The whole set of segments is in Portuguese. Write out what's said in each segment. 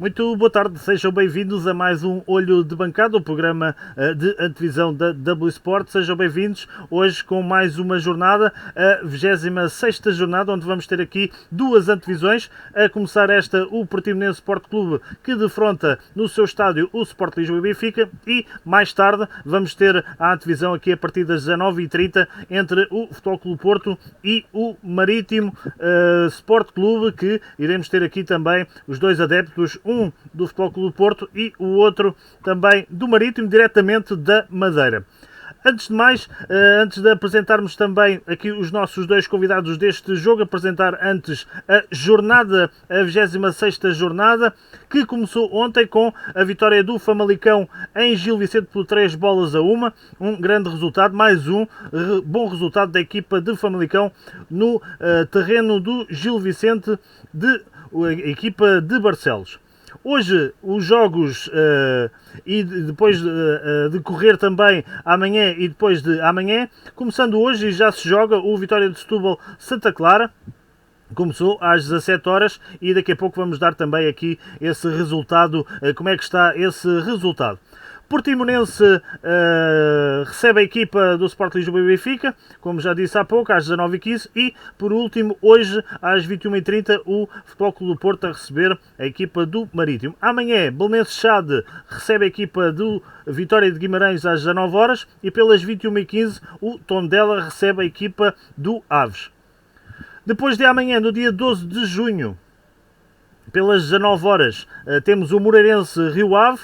Muito boa tarde, sejam bem-vindos a mais um Olho de Bancada, o programa de antevisão da W Sport. Sejam bem-vindos hoje com mais uma jornada, a 26ª jornada, onde vamos ter aqui duas antevisões. A começar esta, o Portimonense Sport Clube, que defronta no seu estádio o Sport Lisboa e Benfica, e mais tarde vamos ter a antevisão aqui a partir das 19h30 entre o Futebol Clube Porto e o Marítimo Sport Clube, que iremos ter aqui também os dois adeptos, um do Futebol Clube Porto e o outro também do Marítimo, diretamente da Madeira. Antes de mais, antes de apresentarmos também aqui os nossos dois convidados deste jogo, apresentar antes a jornada, a 26ª jornada, que começou ontem com a vitória do Famalicão em Gil Vicente por 3-1, um grande resultado, mais um bom resultado da equipa de Famalicão no terreno do Gil Vicente, a equipa de Barcelos. Hoje os jogos, e depois de correr também amanhã e depois de amanhã, começando hoje, e já se joga o Vitória de Setúbal Santa Clara. Começou às 17 horas e daqui a pouco vamos dar também aqui esse resultado, como é que está esse resultado. Portimonense recebe a equipa do Sport Lisboa e Benfica, como já disse há pouco, às 19h15, e por último, hoje às 21h30, o Futebol Clube do Porto a receber a equipa do Marítimo. Amanhã, Belenenses Xade recebe a equipa do Vitória de Guimarães às 19 horas e pelas 21h15 o Tondela recebe a equipa do Aves. Depois de amanhã, no dia 12 de junho, pelas 19 horas, temos o Moreirense Rio Ave.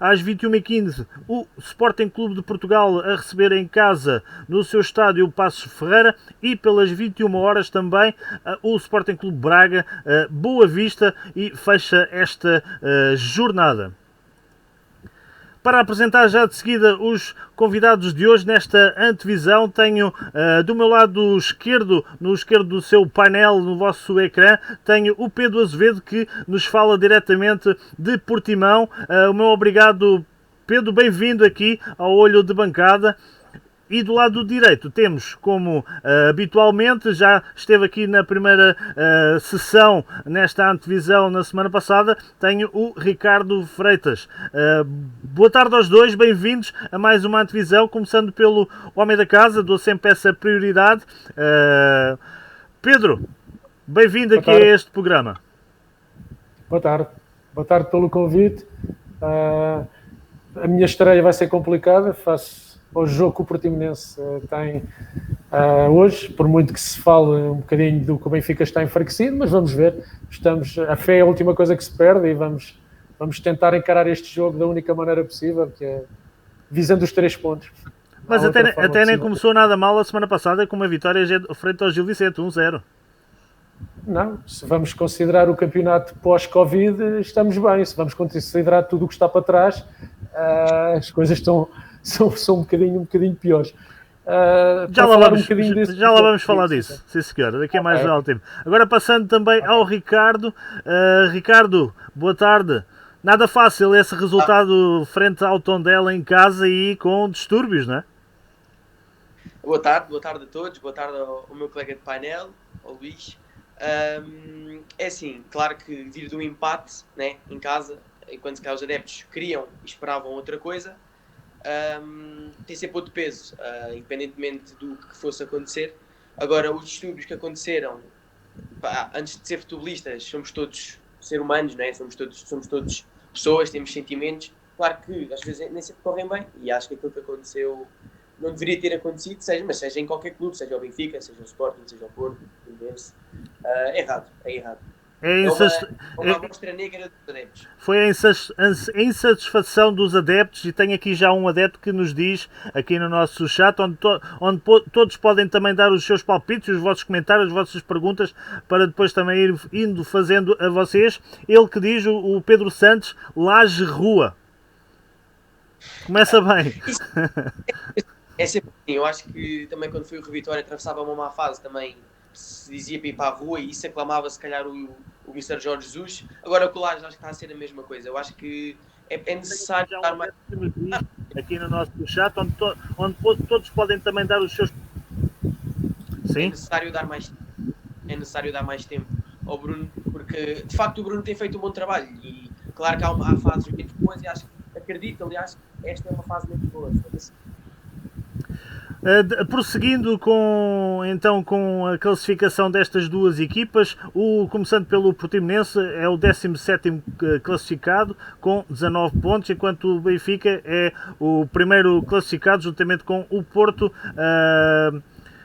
Às 21h15, o Sporting Clube de Portugal a receber em casa, no seu estádio, o Passos Ferreira. E pelas 21 horas também, o Sporting Clube Braga, Boa Vista, e fecha esta jornada. Para apresentar já de seguida os convidados de hoje nesta antevisão, tenho do meu lado esquerdo, no esquerdo do seu painel, no vosso ecrã, tenho o Pedro Azevedo, que nos fala diretamente de Portimão. O meu obrigado, Pedro, bem-vindo aqui ao Olho de Bancada. E do lado direito temos, como habitualmente, já esteve aqui na primeira sessão nesta antevisão na semana passada, tenho o Ricardo Freitas. Boa tarde aos dois, bem-vindos a mais uma antevisão, começando pelo homem da casa, dou sempre essa prioridade. Pedro, bem-vindo aqui a este programa. Boa tarde pelo convite. A minha estreia vai ser complicada, faço o jogo que o Portimonense tem hoje, por muito que se fale um bocadinho do que o Benfica está enfraquecido, mas vamos ver. A fé é a última coisa que se perde e vamos tentar encarar este jogo da única maneira possível, que é visando os 3 pontos. Mas até nem começou nada mal a semana passada com uma vitória frente ao Gil Vicente, 1-0. Não, se vamos considerar o campeonato pós-Covid, estamos bem. Se vamos considerar tudo o que está para trás, as coisas são um bocadinho piores. Já lá vamos falar disso, sim senhora, daqui a mais um tempo. Agora passando também ao Ricardo. Ricardo, boa tarde. Nada fácil esse resultado frente ao Tondela em casa e com distúrbios, não é? Boa tarde a todos, boa tarde ao meu colega de painel, ao Luís. É assim, claro que vir de um empate, né, em casa, enquanto que os adeptos queriam e esperavam outra coisa, tem sempre outro peso, independentemente do que fosse acontecer. Agora, os distúrbios que aconteceram, antes de ser futebolistas, somos todos seres humanos, né? Somos todos pessoas, temos sentimentos. Claro que às vezes nem sempre correm bem, e acho que aquilo que aconteceu não deveria ter acontecido, seja em qualquer clube, seja o Benfica, seja o Sporting, seja o Porto, o Fluminense. É errado. É uma amostra negra dos adeptos. Foi a insatisfação dos adeptos, e tem aqui já um adepto que nos diz, aqui no nosso chat, onde todos podem também dar os seus palpites, os vossos comentários, as vossas perguntas, para depois também ir indo fazendo a vocês. Ele que diz, o Pedro Santos, Laje Rua. Começa bem. É sempre assim. Eu acho que também quando foi o Rio Vitória atravessava uma má fase, também se dizia para ir para a rua, e isso aclamava se calhar o Mr. Jorge Jesus. Agora o Colares acho que está a ser a mesma coisa. Eu acho que é necessário dar mais... Aqui no nosso chat, onde todos podem também dar os seus... Sim? É necessário dar mais tempo ao Bruno, porque de facto o Bruno tem feito um bom trabalho, e claro que há fases muito boas, e acredito, aliás, esta é uma fase muito boa. Prosseguindo com a classificação destas duas equipas, começando pelo Portimonense, é o 17º classificado com 19 pontos, enquanto o Benfica é o primeiro classificado juntamente com o Porto,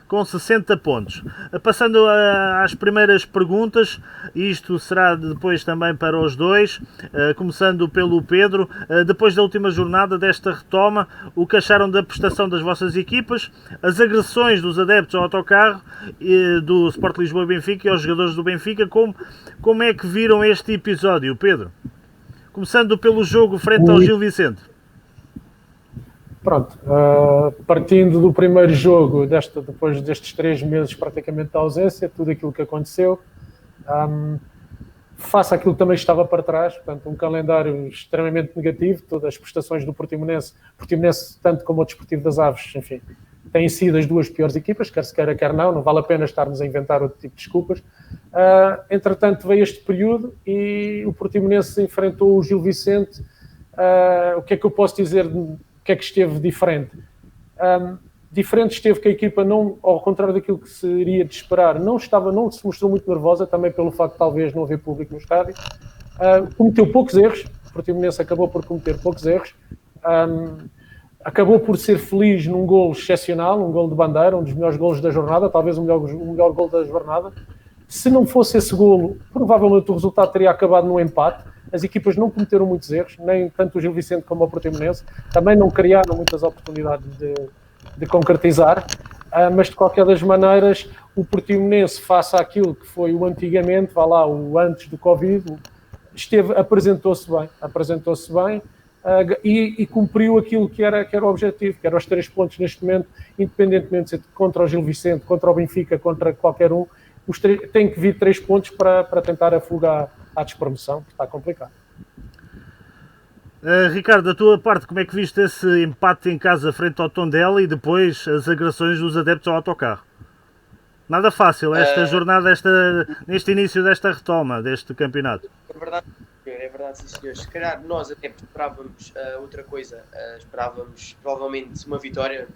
com 60 pontos. Passando às primeiras perguntas, isto será depois também para os dois, começando pelo Pedro. Depois da última jornada desta retoma, o que acharam da prestação das vossas equipas, as agressões dos adeptos ao autocarro do Sport Lisboa e Benfica e aos jogadores do Benfica, como é que viram este episódio, Pedro? Começando pelo jogo frente ao Gil Vicente. Pronto, partindo do primeiro jogo, depois destes 3 meses praticamente de ausência, tudo aquilo que aconteceu, face àquilo que também estava para trás, portanto, um calendário extremamente negativo, todas as prestações do Portimonense, tanto como o Desportivo das Aves, enfim, têm sido as duas piores equipas, quer se queira, quer não vale a pena estarmos a inventar outro tipo de desculpas. Entretanto, veio este período e o Portimonense enfrentou o Gil Vicente. O que é que eu posso dizer? O que é que esteve diferente? Diferente esteve que a equipa, não, ao contrário daquilo que seria de esperar, não se mostrou muito nervosa, também pelo facto de talvez não haver público no estádio. Cometeu poucos erros, o Portimonense acabou por cometer poucos erros. Acabou por ser feliz num golo excepcional, um golo de bandeira, um dos melhores golos da jornada, talvez o melhor golo da jornada. Se não fosse esse golo, provavelmente o resultado teria acabado no empate. As equipas não cometeram muitos erros, nem tanto o Gil Vicente como o Portimonense, também não criaram muitas oportunidades de concretizar, mas de qualquer das maneiras, o Portimonense, face àquilo que foi o antigamente, o antes do Covid, apresentou-se bem, e cumpriu aquilo que era o objetivo, que era os 3 pontos neste momento, independentemente de ser contra o Gil Vicente, contra o Benfica, contra qualquer um, tem que vir 3 pontos para tentar afogar à despromoção, que está complicado. Ricardo, da tua parte, como é que viste esse empate em casa frente ao Tondela e depois as agressões dos adeptos ao autocarro? Nada fácil esta jornada, neste início desta retoma deste campeonato. É verdade, sim senhores. Se calhar nós até esperávamos outra coisa, esperávamos provavelmente uma vitória,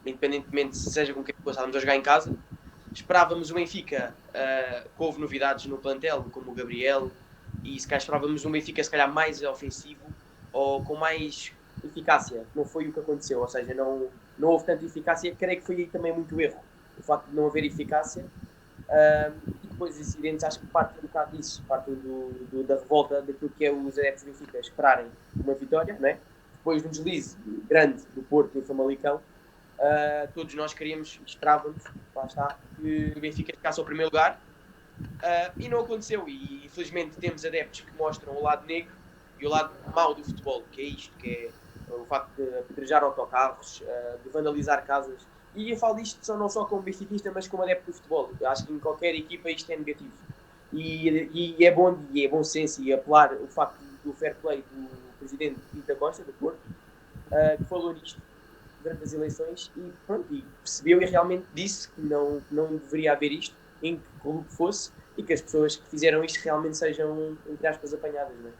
independentemente seja com quem fosse, estávamos a jogar em casa. Esperávamos o Benfica, que houve novidades no plantel, como o Gabriel, e se calhar esperávamos um Benfica se calhar mais ofensivo ou com mais eficácia. Não foi o que aconteceu, ou seja, não houve tanta eficácia. Creio que foi aí também muito erro, o facto de não haver eficácia. E depois os incidentes, acho que partem um bocado disso, partem da revolta daquilo que é os adeptos do Benfica esperarem uma vitória, não é? Depois de um deslize grande do Porto em Famalicão, todos nós esperávamos, lá está, que o Benfica ficasse ao primeiro lugar, e não aconteceu. E infelizmente temos adeptos que mostram o lado negro e o lado mau do futebol, que é isto, que é o facto de apedrejar autocarros, de vandalizar casas. E eu falo isto não só como benfiquista, mas como adepto do futebol. Eu acho que em qualquer equipa isto é negativo. E é bom senso e apelar o facto do fair play do presidente Pinto da Costa, do Porto, que falou nisto durante as eleições e, pronto, e percebeu e realmente disse que não deveria haver isto, em que clube fosse, e que as pessoas que fizeram isto realmente sejam, entre aspas, apanhadas. Não é?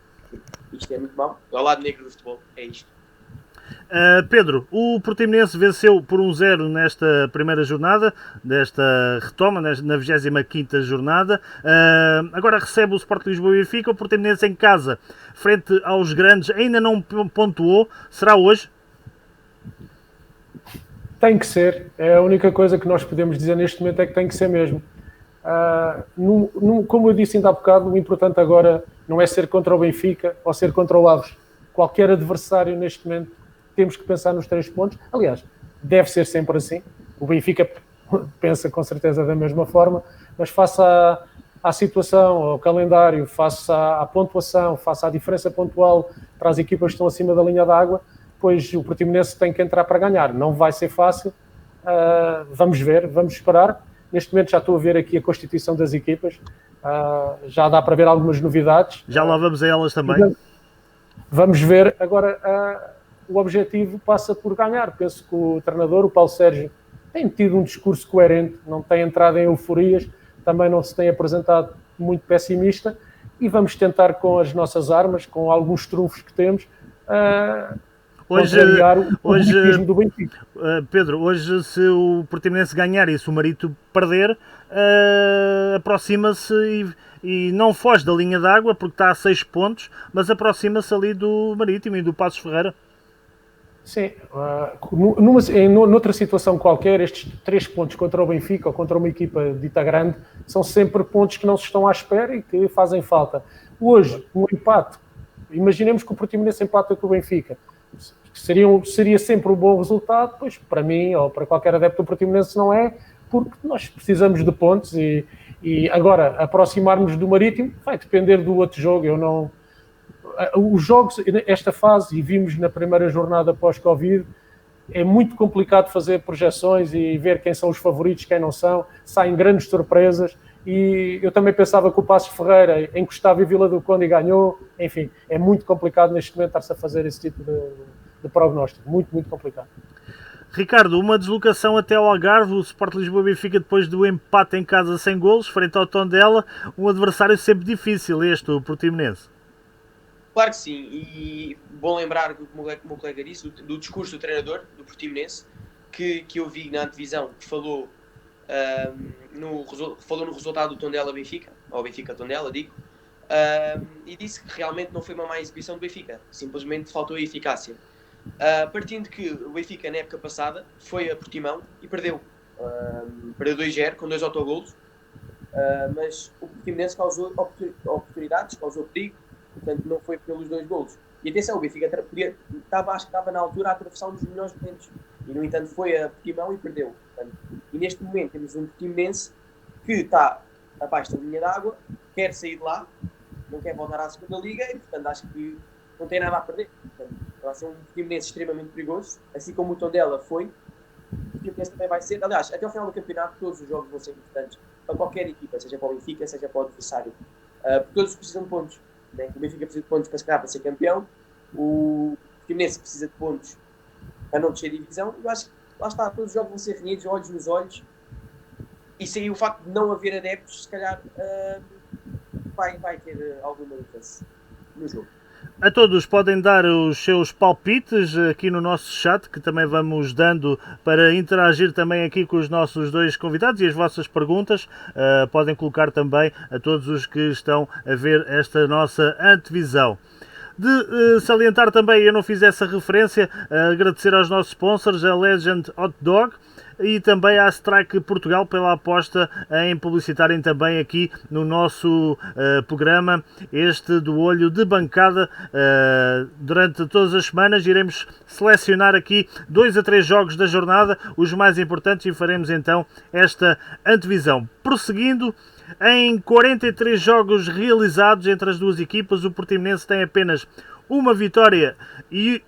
Isto é muito mau. Ao lado negro do futebol, é isto. Pedro, o Portimonense venceu por 1-0 nesta primeira jornada, desta retoma, na 25ª jornada. Agora recebe o Sport Lisboa e Benfica. O Portimonense em casa, frente aos grandes, ainda não pontuou. Será hoje? Tem que ser. É a única coisa que nós podemos dizer neste momento, é que tem que ser mesmo. Como eu disse ainda há bocado, o importante agora não é ser contra o Benfica ou ser contra o Aves. Qualquer adversário neste momento, temos que pensar nos 3 pontos. Aliás, deve ser sempre assim. O Benfica pensa com certeza da mesma forma, mas face à situação, ao calendário, face à pontuação, face à diferença pontual para as equipas que estão acima da linha d'água, pois o Portimonense tem que entrar para ganhar. Não vai ser fácil. Vamos ver, vamos esperar. Neste momento já estou a ver aqui a constituição das equipas. Já dá para ver algumas novidades. Já lá vamos a elas também. Vamos ver. Agora, o objetivo passa por ganhar. Penso que o treinador, o Paulo Sérgio, tem tido um discurso coerente, não tem entrado em euforias, também não se tem apresentado muito pessimista, e vamos tentar com as nossas armas, com alguns trunfos que temos, contrariar o positivismo do Benfica. Pedro, hoje se o Portimonense ganhar e se o Marítimo perder, aproxima-se e não foge da linha d'água porque está a 6 pontos, mas aproxima-se ali do Marítimo e do Passos Ferreira. Sim, noutra situação qualquer, estes 3 pontos contra o Benfica ou contra uma equipa dita grande são sempre pontos que não se estão à espera e que fazem falta. Hoje, um empate, imaginemos que o Portimonense empata com o Benfica, seria sempre um bom resultado, pois para mim ou para qualquer adepto do Portimonense não é, porque nós precisamos de pontos e agora aproximarmos do Marítimo vai depender do outro jogo. Os jogos, esta fase, e vimos na primeira jornada pós-Covid, é muito complicado fazer projeções e ver quem são os favoritos, quem não são, saem grandes surpresas, e eu também pensava que o Passos Ferreira encostava em Vila do Conde e ganhou. Enfim, é muito complicado neste momento estar-se a fazer esse tipo de prognóstico, muito, muito complicado. Ricardo, uma deslocação até ao Algarve, o Sport Lisboa e Benfica depois do empate em casa sem golos, frente ao Tondela, um adversário sempre difícil o Portimonense. Claro que sim, e bom lembrar, como o meu colega disse, do discurso do treinador do Portimonense, que eu vi na antevisão, que falou no resultado do Tondela-Benfica, ou Benfica-Tondela, digo, e disse que realmente não foi uma má exibição do Benfica, simplesmente faltou a eficácia. Partindo que o Benfica, na época passada, foi a Portimão e perdeu. Perdeu 2-0 com 2 autogolos, mas o Portimonense causou oportunidades, causou perigo, portanto não foi pelos 2 golos. E atenção, o Benfica acho que estava na altura a atravessar um dos melhores momentos, e no entanto foi a Portimão e perdeu. Portanto, e neste momento temos um Portimonense que está abaixo da linha d'água, quer sair de lá, não quer voltar à segunda liga, e portanto acho que não tem nada a perder. Portanto, vai ser um Portimonense extremamente perigoso, assim como o Tondela foi. O Portimonense também vai ser, aliás, até ao final do campeonato todos os jogos vão ser importantes para qualquer equipa, seja para o Benfica, seja para o adversário, porque todos precisam de pontos, né? O Benfica precisa de pontos para ser campeão, O Portimonense precisa de pontos para não descer divisão. Eu acho que lá está, todos os jogos vão ser renhidos, olhos nos olhos. E aí o facto de não haver adeptos, se calhar vai ter alguma mudança no jogo. A todos podem dar os seus palpites aqui no nosso chat, que também vamos dando para interagir também aqui com os nossos dois convidados, e as vossas perguntas podem colocar também a todos os que estão a ver esta nossa antevisão. De salientar também, eu não fiz essa referência, agradecer aos nossos sponsors, a Legend Hot Dog, e também à Strike Portugal pela aposta em publicitarem também aqui no nosso programa este do Olho de Bancada. Durante todas as semanas iremos selecionar aqui 2 a 3 jogos da jornada, os mais importantes, e faremos então esta antevisão. Prosseguindo, em 43 jogos realizados entre as duas equipas, o Portimonense tem apenas uma vitória e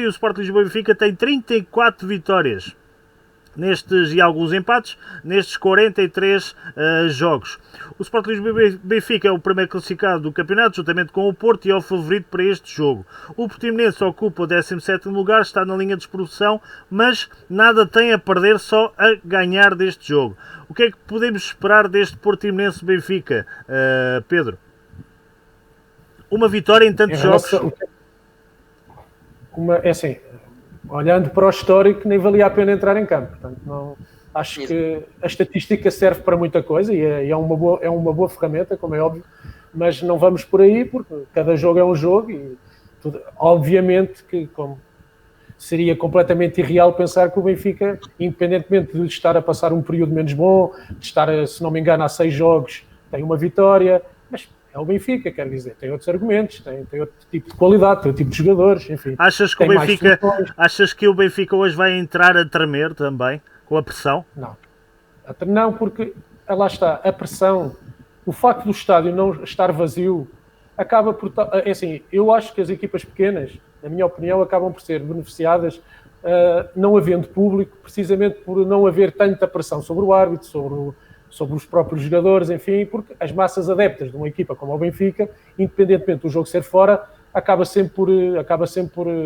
o Sport Lisboa e Benfica tem 34 vitórias nestes e alguns empates nestes 43 jogos. O Sport Lisboa e Benfica é o primeiro classificado do campeonato, juntamente com o Porto, e é o favorito para este jogo. O Portimonense ocupa o 17º lugar, está na linha de expulsão, mas nada tem a perder, só a ganhar deste jogo. O que é que podemos esperar deste Portimonense-Benfica, Pedro? Uma vitória em tantos jogos? É assim, olhando para o histórico, nem valia a pena entrar em campo. Portanto, não, acho que a estatística serve para muita coisa e é uma boa ferramenta, como é óbvio, mas não vamos por aí, porque cada jogo é um jogo e obviamente que seria completamente irreal pensar que o Benfica, independentemente de estar a passar um período menos bom, de estar, se não me engano, há 6 jogos, tem uma vitória, mas é o Benfica, quer dizer, tem outros argumentos, tem outro tipo de qualidade, tem outro tipo de jogadores, enfim. Achas que o Benfica hoje vai entrar a tremer também, com a pressão? Não, porque lá está, a pressão, o facto do estádio não estar vazio, acaba por... É assim, eu acho que as equipas pequenas, na minha opinião, acabam por ser beneficiadas não havendo público, precisamente por não haver tanta pressão sobre o árbitro, sobre os próprios jogadores, enfim, porque as massas adeptas de uma equipa como o Benfica, independentemente do jogo ser fora, acaba sempre por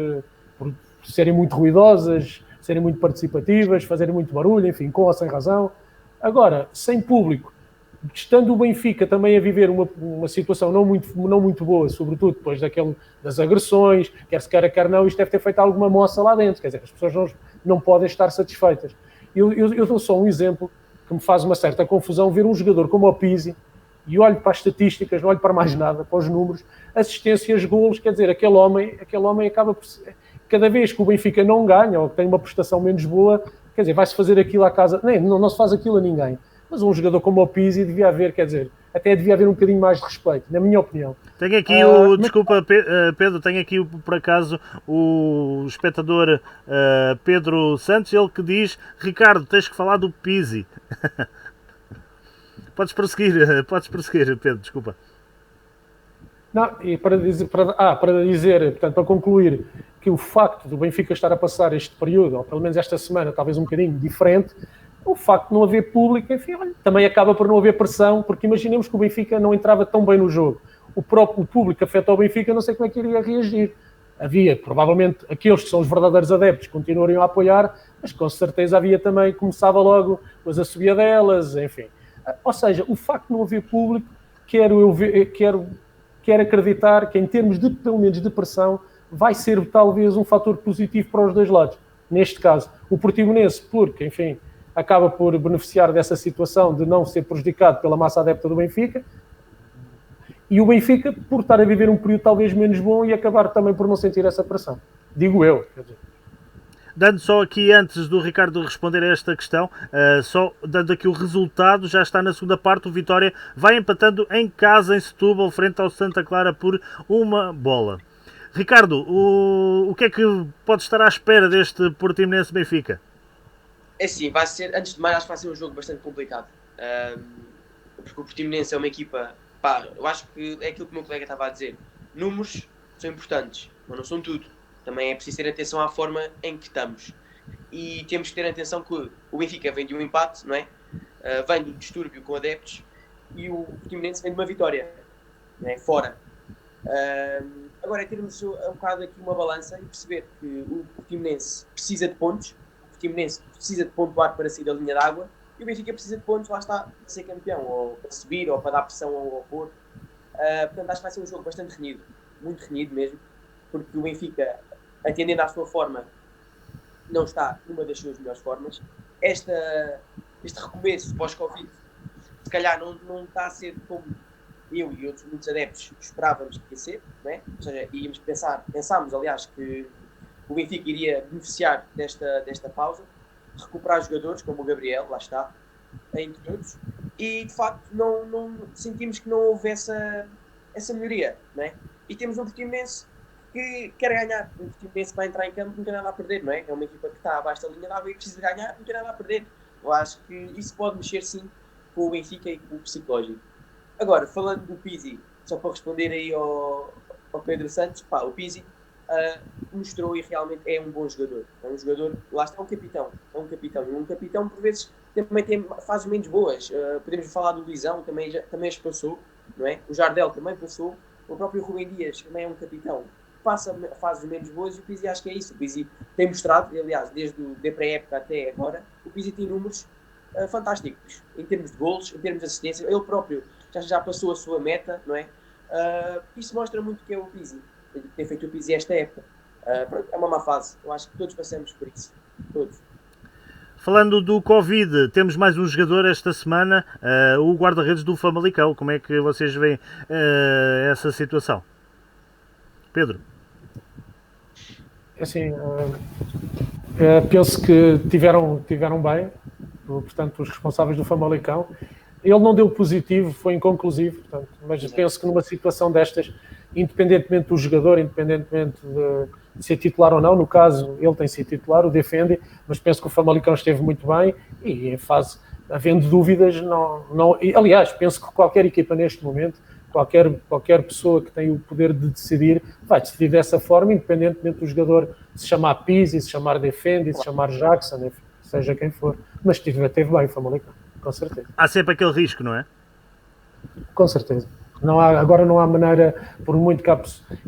serem muito ruidosas, serem muito participativas, fazerem muito barulho, enfim, com ou sem razão. Agora, sem público, estando o Benfica também a viver uma situação não muito boa, sobretudo depois das agressões, quer se queira, quer não, isto deve ter feito alguma moça lá dentro, quer dizer, as pessoas não podem estar satisfeitas. Eu dou só um exemplo que me faz uma certa confusão ver um jogador como o Pizzi, e olho para as estatísticas, não olho para mais nada, para os números, assistências, golos, quer dizer, aquele homem acaba por... Cada vez que o Benfica não ganha, ou tem uma prestação menos boa, quer dizer, vai-se fazer aquilo à casa... Não se faz aquilo a ninguém. Mas um jogador como o Pizzi devia haver, quer dizer, até devia haver um bocadinho mais de respeito, na minha opinião. Tenho aqui desculpa, Pedro, tenho aqui por acaso o espectador Pedro Santos, ele que diz: Ricardo, tens que falar do Pizzi. Podes prosseguir, Pedro, desculpa. Não, e para dizer, portanto, para concluir, que o facto do Benfica estar a passar este período, ou pelo menos esta semana, talvez um bocadinho diferente, o facto de não haver público, enfim, também acaba por não haver pressão, porque imaginemos que o Benfica não entrava tão bem no jogo. O próprio público afeta o Benfica, não sei como é que iria reagir. Havia, provavelmente, aqueles que são os verdadeiros adeptos continuariam a apoiar, mas com certeza havia também, começava logo com as assobiadelas, enfim. Ou seja, o facto de não haver público, quero acreditar que em termos de, pelo menos, de pressão, vai ser talvez um fator positivo para os dois lados. Neste caso, o Portimonense, porque, enfim, acaba por beneficiar dessa situação de não ser prejudicado pela massa adepta do Benfica, e o Benfica por estar a viver um período talvez menos bom e acabar também por não sentir essa pressão. Digo eu. Quer dizer. Dando só aqui, antes do Ricardo responder a esta questão, só dando aqui o resultado, já está na segunda parte, o Vitória vai empatando em casa em Setúbal, frente ao Santa Clara por 1-1. Ricardo, o que é que pode estar à espera deste Portimonense-Benfica? É sim, vai ser, antes de mais, acho que vai ser um jogo bastante complicado, porque o Portimonense é uma equipa, eu acho que é aquilo que o meu colega estava a dizer, números são importantes, mas não são tudo. Também é preciso ter atenção à forma em que estamos. E temos que ter atenção que o Benfica vem de um empate, não é? Vem do distúrbio com adeptos, e o Portimonense vem de uma vitória, não é? Fora. Agora é termos um bocado aqui uma balança e perceber que o Portimonense precisa de pontos, o Portimonense precisa de pontuar para sair da linha d'água e o Benfica precisa de pontos, lá está, para ser campeão, ou para subir, ou para dar pressão ao Porto. Portanto, acho que vai ser um jogo bastante renhido, muito renhido mesmo, porque o Benfica, atendendo à sua forma, não está numa das suas melhores formas. Este recomeço pós-Covid, se calhar não está a ser como eu e outros muitos adeptos esperávamos que ia ser, não é? Ou seja, pensámos, aliás, que o Benfica iria beneficiar desta pausa, recuperar jogadores como o Gabriel, lá está, entre outros, e de facto não sentimos que não houve essa melhoria, não é? E temos um Portimonense que quer ganhar, um Portimonense que vai entrar em campo não tem nada a perder, não é? É uma equipa que está abaixo da linha d'água e precisa de ganhar, não tem nada a perder. Eu acho que isso pode mexer sim com o Benfica e com o psicológico. Agora, falando do Pizzi, só para responder aí ao Pedro Santos, pá, o Pizzi mostrou e realmente é um bom jogador. É um jogador, lá está, é um capitão. E um capitão, por vezes, também tem fases menos boas. Podemos falar do Luizão, também as passou, não é? O Jardel também passou. O próprio Rubem Dias também é um capitão. Passa fases menos boas e o Pizzi acho que é isso. O Pizzi tem mostrado, aliás, desde a pré-época até agora, o Pizzi tem números fantásticos, em termos de golos, em termos de assistência. Ele próprio já passou a sua meta, não é? Isso mostra muito que é o Pizzi, tem feito o Pizzi esta época. É uma má fase, eu acho que todos passamos por isso, todos. Falando do Covid, temos mais um jogador esta semana, o guarda-redes do Famalicão. Como é que vocês veem essa situação? Pedro? Assim, penso que tiveram bem, portanto, os responsáveis do Famalicão. Ele não deu positivo, foi inconclusivo, portanto, mas penso que numa situação destas, independentemente do jogador, independentemente de ser titular ou não, no caso, ele tem sido titular, o defende, mas penso que o Famalicão esteve muito bem e em fase, havendo dúvidas, não, aliás, penso que qualquer equipa neste momento, qualquer pessoa que tem o poder de decidir, vai decidir dessa forma, independentemente do jogador se chamar Pizzi, se chamar Defendi, se chamar Jackson, seja quem for, mas esteve bem o Famalicão, com certeza. Há sempre aquele risco, não é? Com certeza. Agora não há maneira, por muito que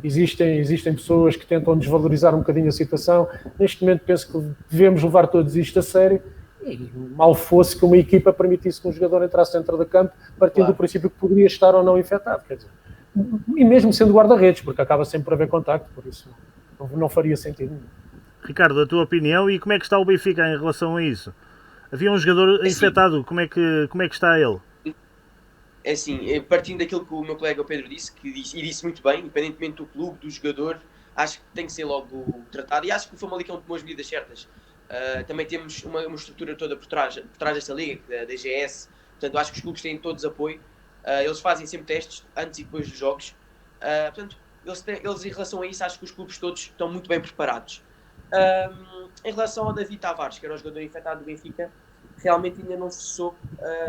existem pessoas que tentam desvalorizar um bocadinho a situação. Neste momento penso que devemos levar todos isto a sério e mal fosse que uma equipa permitisse que um jogador entrasse dentro do campo partindo do princípio que poderia estar ou não infectado, quer dizer, e mesmo sendo guarda-redes, porque acaba sempre por haver contacto, por isso não faria sentido nenhum. Ricardo, a tua opinião e como é que está o Benfica em relação a isso? Havia um jogador infectado, como é que está ele? É assim, partindo daquilo que o meu colega Pedro disse, e disse muito bem, independentemente do clube, do jogador, acho que tem que ser logo tratado, e acho que o Famalicão tomou as medidas certas. Também temos uma estrutura toda por trás desta liga, da DGS, portanto acho que os clubes têm todos apoio, eles fazem sempre testes antes e depois dos jogos, portanto eles em relação a isso acho que os clubes todos estão muito bem preparados. Em relação ao David Tavares, que era o jogador infectado do Benfica, realmente ainda não se soube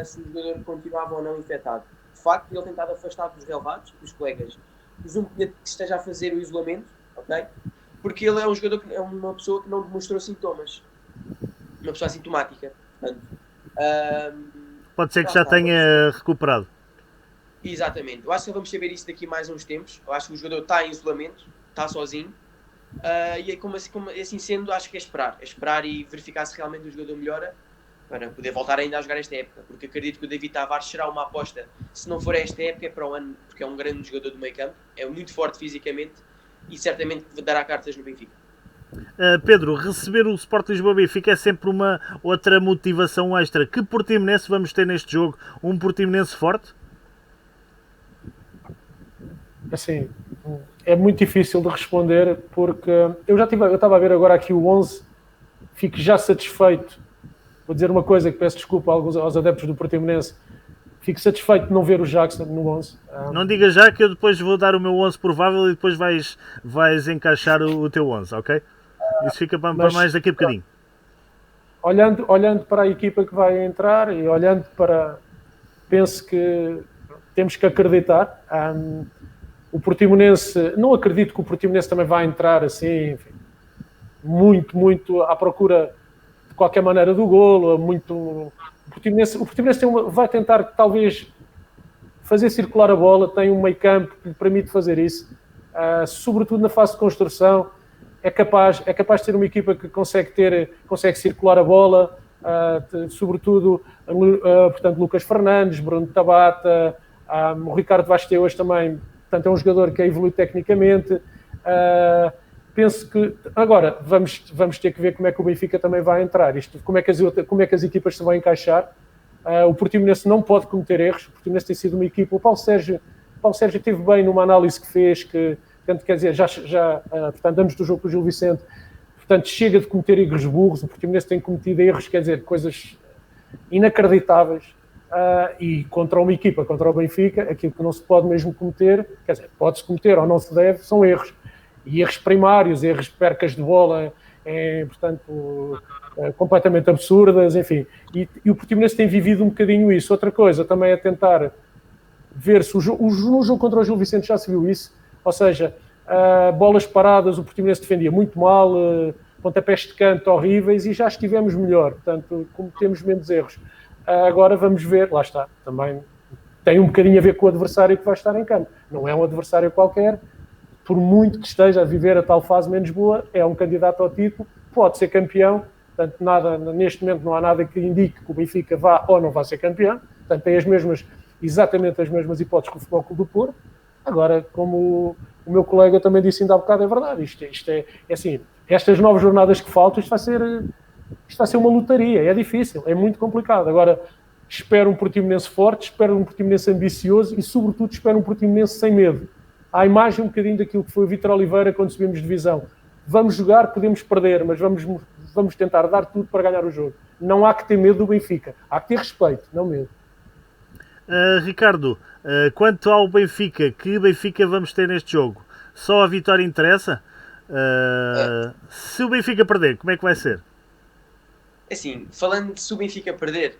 se o jogador continuava ou não infectado. De facto, ele tem estado afastado dos relevados, dos colegas. Presumo que esteja a fazer o isolamento, ok? Porque ele é um jogador, é uma pessoa que não demonstrou sintomas. Uma pessoa assintomática. Portanto, pode ser que já tenha recuperado. Exatamente. Eu acho que vamos saber isso daqui a mais uns tempos. Eu acho que o jogador está em isolamento, está sozinho. E como assim sendo, acho que é esperar e verificar se realmente o jogador melhora para poder voltar ainda a jogar esta época, porque acredito que o David Tavares será uma aposta, se não for esta época é para o ano, porque é um grande jogador do meio campo, é muito forte fisicamente e certamente dará cartas no Benfica. Pedro, receber o Sport Lisboa Benfica é sempre uma outra motivação extra. Que Portimonense vamos ter neste jogo? Um Portimonense forte? Assim, é muito difícil de responder porque eu estava a ver agora aqui o 11, fico já satisfeito. Vou dizer uma coisa que peço desculpa aos adeptos do Portimonense. Fico satisfeito de não ver o Jackson no 11. Não diga já que eu depois vou dar o meu 11 provável e depois vais encaixar o teu 11, ok? Isso fica para mais daqui a bocadinho. Olhando para a equipa que vai entrar e olhando para... Penso que temos que acreditar. O Portimonense... Não acredito que o Portimonense também vai entrar assim, enfim, muito à procura... de qualquer maneira do golo, o Portimonense vai tentar talvez fazer circular a bola, tem um meio campo que lhe permite fazer isso. sobretudo na fase de construção, é capaz de ter uma equipa que consegue circular a bola, sobretudo, portanto, Lucas Fernandes, Bruno Tabata, o Ricardo Vaz Teus também, portanto, é um jogador que evolui tecnicamente. Penso que agora vamos ter que ver como é que o Benfica também vai entrar, como é que as equipas se vão encaixar. O Portimonense não pode cometer erros, o Portimonense tem sido uma equipa, o Paulo Sérgio esteve bem numa análise que fez, que, portanto, quer dizer, portanto, antes do jogo com o Gil Vicente, portanto, chega de cometer erros burros, o Portimonense tem cometido erros, quer dizer, coisas inacreditáveis, e contra uma equipa, contra o Benfica, aquilo que não se pode mesmo cometer, quer dizer, pode-se cometer ou não se deve, são erros. E erros primários, erros de percas de bola, portanto, completamente absurdas, enfim. E o Portimonense tem vivido um bocadinho isso. Outra coisa também é tentar ver se no jogo contra o Gil Vicente já se viu isso, ou seja, bolas paradas, o Portimonense defendia muito mal, pontapés de canto horríveis, e já estivemos melhor, portanto, cometemos menos erros. Agora vamos ver, lá está, também tem um bocadinho a ver com o adversário que vai estar em campo. Não é um adversário qualquer, por muito que esteja a viver a tal fase menos boa, é um candidato ao título, pode ser campeão, portanto, neste momento não há nada que indique que o Benfica vá ou não vá ser campeão, portanto, tem exatamente as mesmas hipóteses que o Futebol Clube do Porto. Agora, como o meu colega também disse ainda há bocado, é verdade, isto é assim, estas 9 jornadas que faltam, isto vai ser uma lotaria, é difícil, é muito complicado. Agora, espero um Portimonense forte, espero um Portimonense ambicioso e, sobretudo, espero um Portimonense sem medo. À imagem um bocadinho daquilo que foi o Vítor Oliveira quando subimos de divisão. Vamos jogar, podemos perder, mas vamos tentar dar tudo para ganhar o jogo. Não há que ter medo do Benfica, há que ter respeito, não medo. Ricardo, quanto ao Benfica, que Benfica vamos ter neste jogo? Só a vitória interessa? Se o Benfica perder, como é que vai ser? Assim, falando de se o Benfica perder,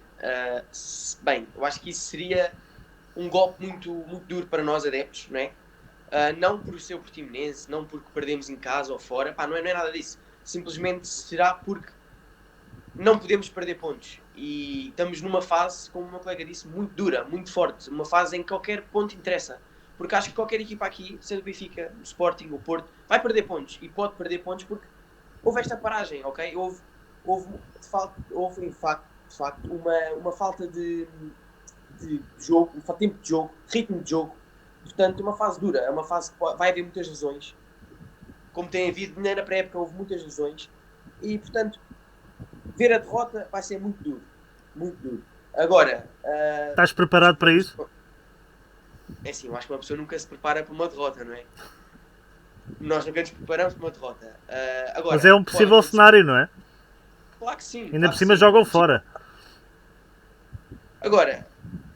bem, eu acho que isso seria um golpe muito, muito duro para nós adeptos, não é? Não por ser o Portimonense, não porque perdemos em casa ou fora, não é nada disso. Simplesmente será porque não podemos perder pontos. E estamos numa fase, como o meu colega disse, muito dura, muito forte. Uma fase em que qualquer ponto interessa. Porque acho que qualquer equipa aqui, sendo o Benfica, o Sporting, o Porto, vai perder pontos. E pode perder pontos porque houve esta paragem, ok? Houve de facto, uma falta de jogo, tempo de jogo, ritmo de jogo. Portanto, uma fase dura, é uma fase que vai haver muitas lesões. Como tem havido, na pré-época houve muitas lesões. E, portanto, ver a derrota vai ser muito duro. Muito duro. Agora... Estás preparado para isso? É assim, eu acho que uma pessoa nunca se prepara para uma derrota, não é? Nós nunca nos preparamos para uma derrota. Agora, mas é um possível cenário, não é? Claro que sim. Ainda por cima jogam fora. Agora,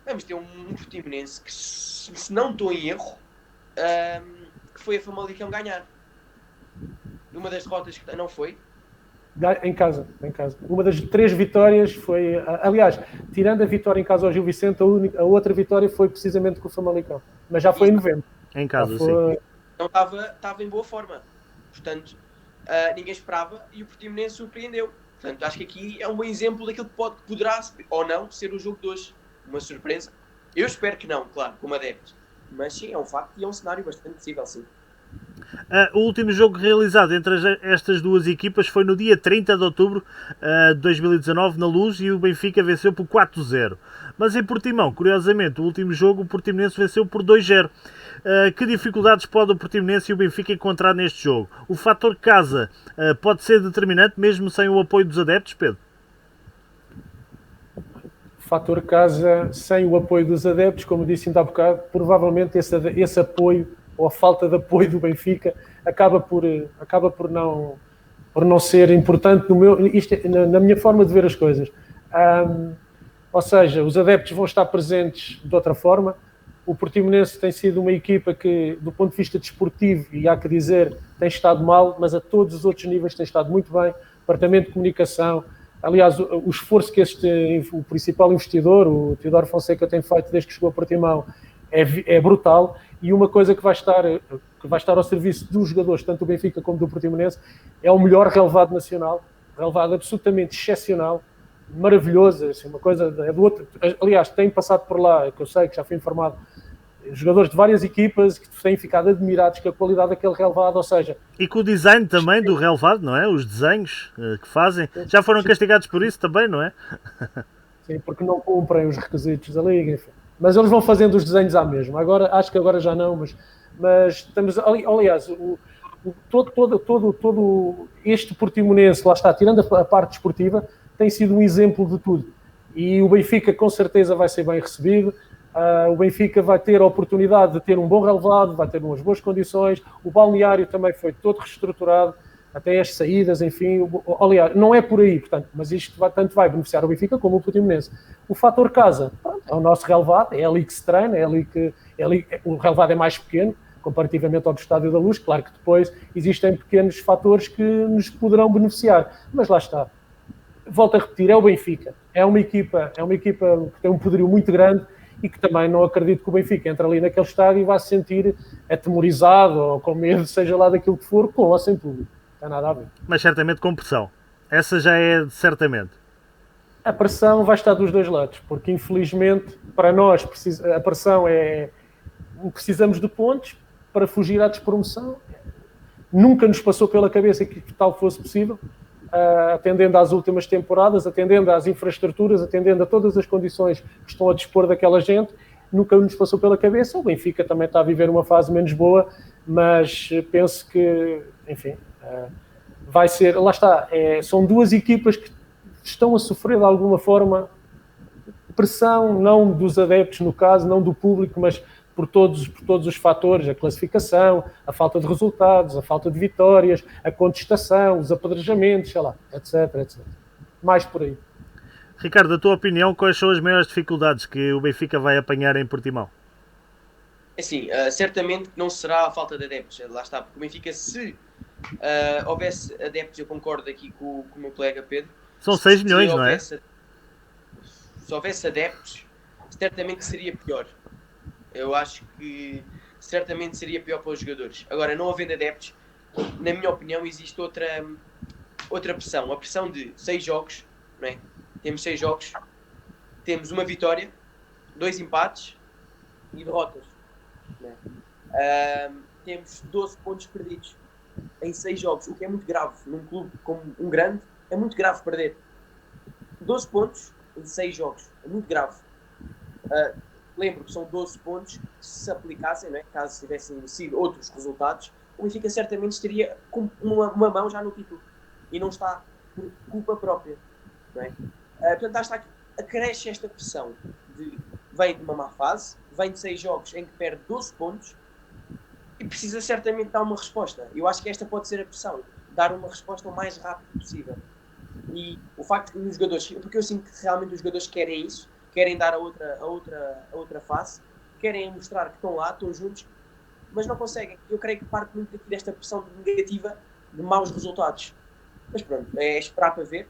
vamos ter um Portimonense que, se não estou em erro, que foi a Famalicão ganhar. Uma das derrotas que não foi? Em casa. Uma das 3 vitórias foi... Aliás, tirando a vitória em casa ao Gil Vicente, a outra vitória foi precisamente com o Famalicão. Mas já foi em novembro. Em casa, sim. Então estava em boa forma. Portanto, ninguém esperava e o Portimonense surpreendeu. Portanto, acho que aqui é um bom exemplo daquilo que poderá ou não ser o jogo de hoje. Uma surpresa. Eu espero que não, claro, como adepto. Mas sim, é um facto e é um cenário bastante possível, sim. O último jogo realizado entre estas duas equipas foi no dia 30 de outubro de 2019 na Luz, e o Benfica venceu por 4-0. Mas em Portimão, curiosamente, o último jogo o Portimonense venceu por 2-0. Que dificuldades pode o Portimonense e o Benfica encontrar neste jogo? O fator casa pode ser determinante mesmo sem o apoio dos adeptos, Pedro? Fator casa, sem o apoio dos adeptos, como disse ainda há bocado, provavelmente esse apoio ou a falta de apoio do Benfica acaba por não ser importante na minha forma de ver as coisas. Ou seja, os adeptos vão estar presentes de outra forma. O Portimonense tem sido uma equipa que, do ponto de vista desportivo, e há que dizer, tem estado mal, mas a todos os outros níveis tem estado muito bem. Departamento de Comunicação, aliás, o esforço que o principal investidor, o Teodoro Fonseca, tem feito desde que chegou a Portimão é brutal, e uma coisa que vai estar ao serviço dos jogadores, tanto do Benfica como do Portimonense, é o melhor relevado nacional, relevado absolutamente excepcional, maravilhoso, assim, uma coisa é do outro. Aliás, tem passado por lá, que eu sei que já fui informado, jogadores de várias equipas que têm ficado admirados com a qualidade daquele relevado, ou seja... E com o design também do relevado, não é? Os desenhos que fazem. Já foram castigados por isso também, não é? Sim, porque não cumprem os requisitos da Liga, enfim. Mas eles vão fazendo os desenhos à mesma. Agora, acho que agora já não, mas estamos... Aliás, todo este Portimonense, lá está, tirando a parte desportiva, tem sido um exemplo de tudo. E o Benfica, com certeza, vai ser bem recebido. O Benfica vai ter a oportunidade de ter um bom relevado, vai ter umas boas condições. O balneário também foi todo reestruturado, até as saídas, enfim. Aliás, não é por aí, portanto, mas isto tanto vai beneficiar o Benfica como o Portimonense. O fator casa, pronto, é o nosso relevado, é ali que se treina, o relevado é mais pequeno, comparativamente ao do Estádio da Luz. Claro que depois existem pequenos fatores que nos poderão beneficiar, mas lá está. Volto a repetir, é o Benfica. É uma equipa que tem um poderio muito grande e que também não acredito que o Benfica entre ali naquele estádio e vá se sentir atemorizado ou com medo, seja lá daquilo que for, com ou sem público. Não tem nada a ver. Mas certamente com pressão. Essa já é certamente. A pressão vai estar dos dois lados, porque infelizmente para nós a pressão é... Precisamos de pontos para fugir à despromoção. Nunca nos passou pela cabeça que tal fosse possível. Atendendo às últimas temporadas, atendendo às infraestruturas, atendendo a todas as condições que estão a dispor daquela gente, nunca nos passou pela cabeça. O Benfica também está a viver uma fase menos boa, mas penso que, enfim, vai ser, lá está, são duas equipas que estão a sofrer de alguma forma pressão, não dos adeptos no caso, não do público, mas por todos os fatores, a classificação, a falta de resultados, a falta de vitórias, a contestação, os apedrejamentos, sei lá, etc, etc. Mais por aí. Ricardo, a tua opinião, quais são as maiores dificuldades que o Benfica vai apanhar em Portimão? Assim, certamente não será a falta de adeptos, lá está, porque o Benfica, se houvesse adeptos, eu concordo aqui com o meu colega Pedro. São 6 milhões, não é? Se houvesse adeptos, certamente seria pior. Eu acho que certamente seria pior para os jogadores. Agora, não havendo adeptos, na minha opinião, existe outra pressão. A pressão de 6 jogos, não é? Temos 6 jogos, temos uma vitória, 2 empates e derrotas. Não é? Temos 12 pontos perdidos em 6 jogos, o que é muito grave. Num clube como um grande, é muito grave perder. 12 pontos em 6 jogos, é muito grave. Lembro que são 12 pontos que, se aplicassem, não é? Caso tivessem sido outros resultados, o Benfica certamente estaria com uma mão já no título. E não está por culpa própria. Não é? Portanto, está aqui, acresce esta pressão. Vem de uma má fase, vem de 6 jogos em que perde 12 pontos e precisa certamente dar uma resposta. Eu acho que esta pode ser a pressão. Dar uma resposta o mais rápido possível. E o facto de os jogadores... Porque eu sinto que realmente os jogadores querem isso, querem dar a outra face, querem mostrar que estão lá, estão juntos, mas não conseguem. Eu creio que parte muito aqui desta pressão negativa de maus resultados. Mas pronto, é esperar para ver.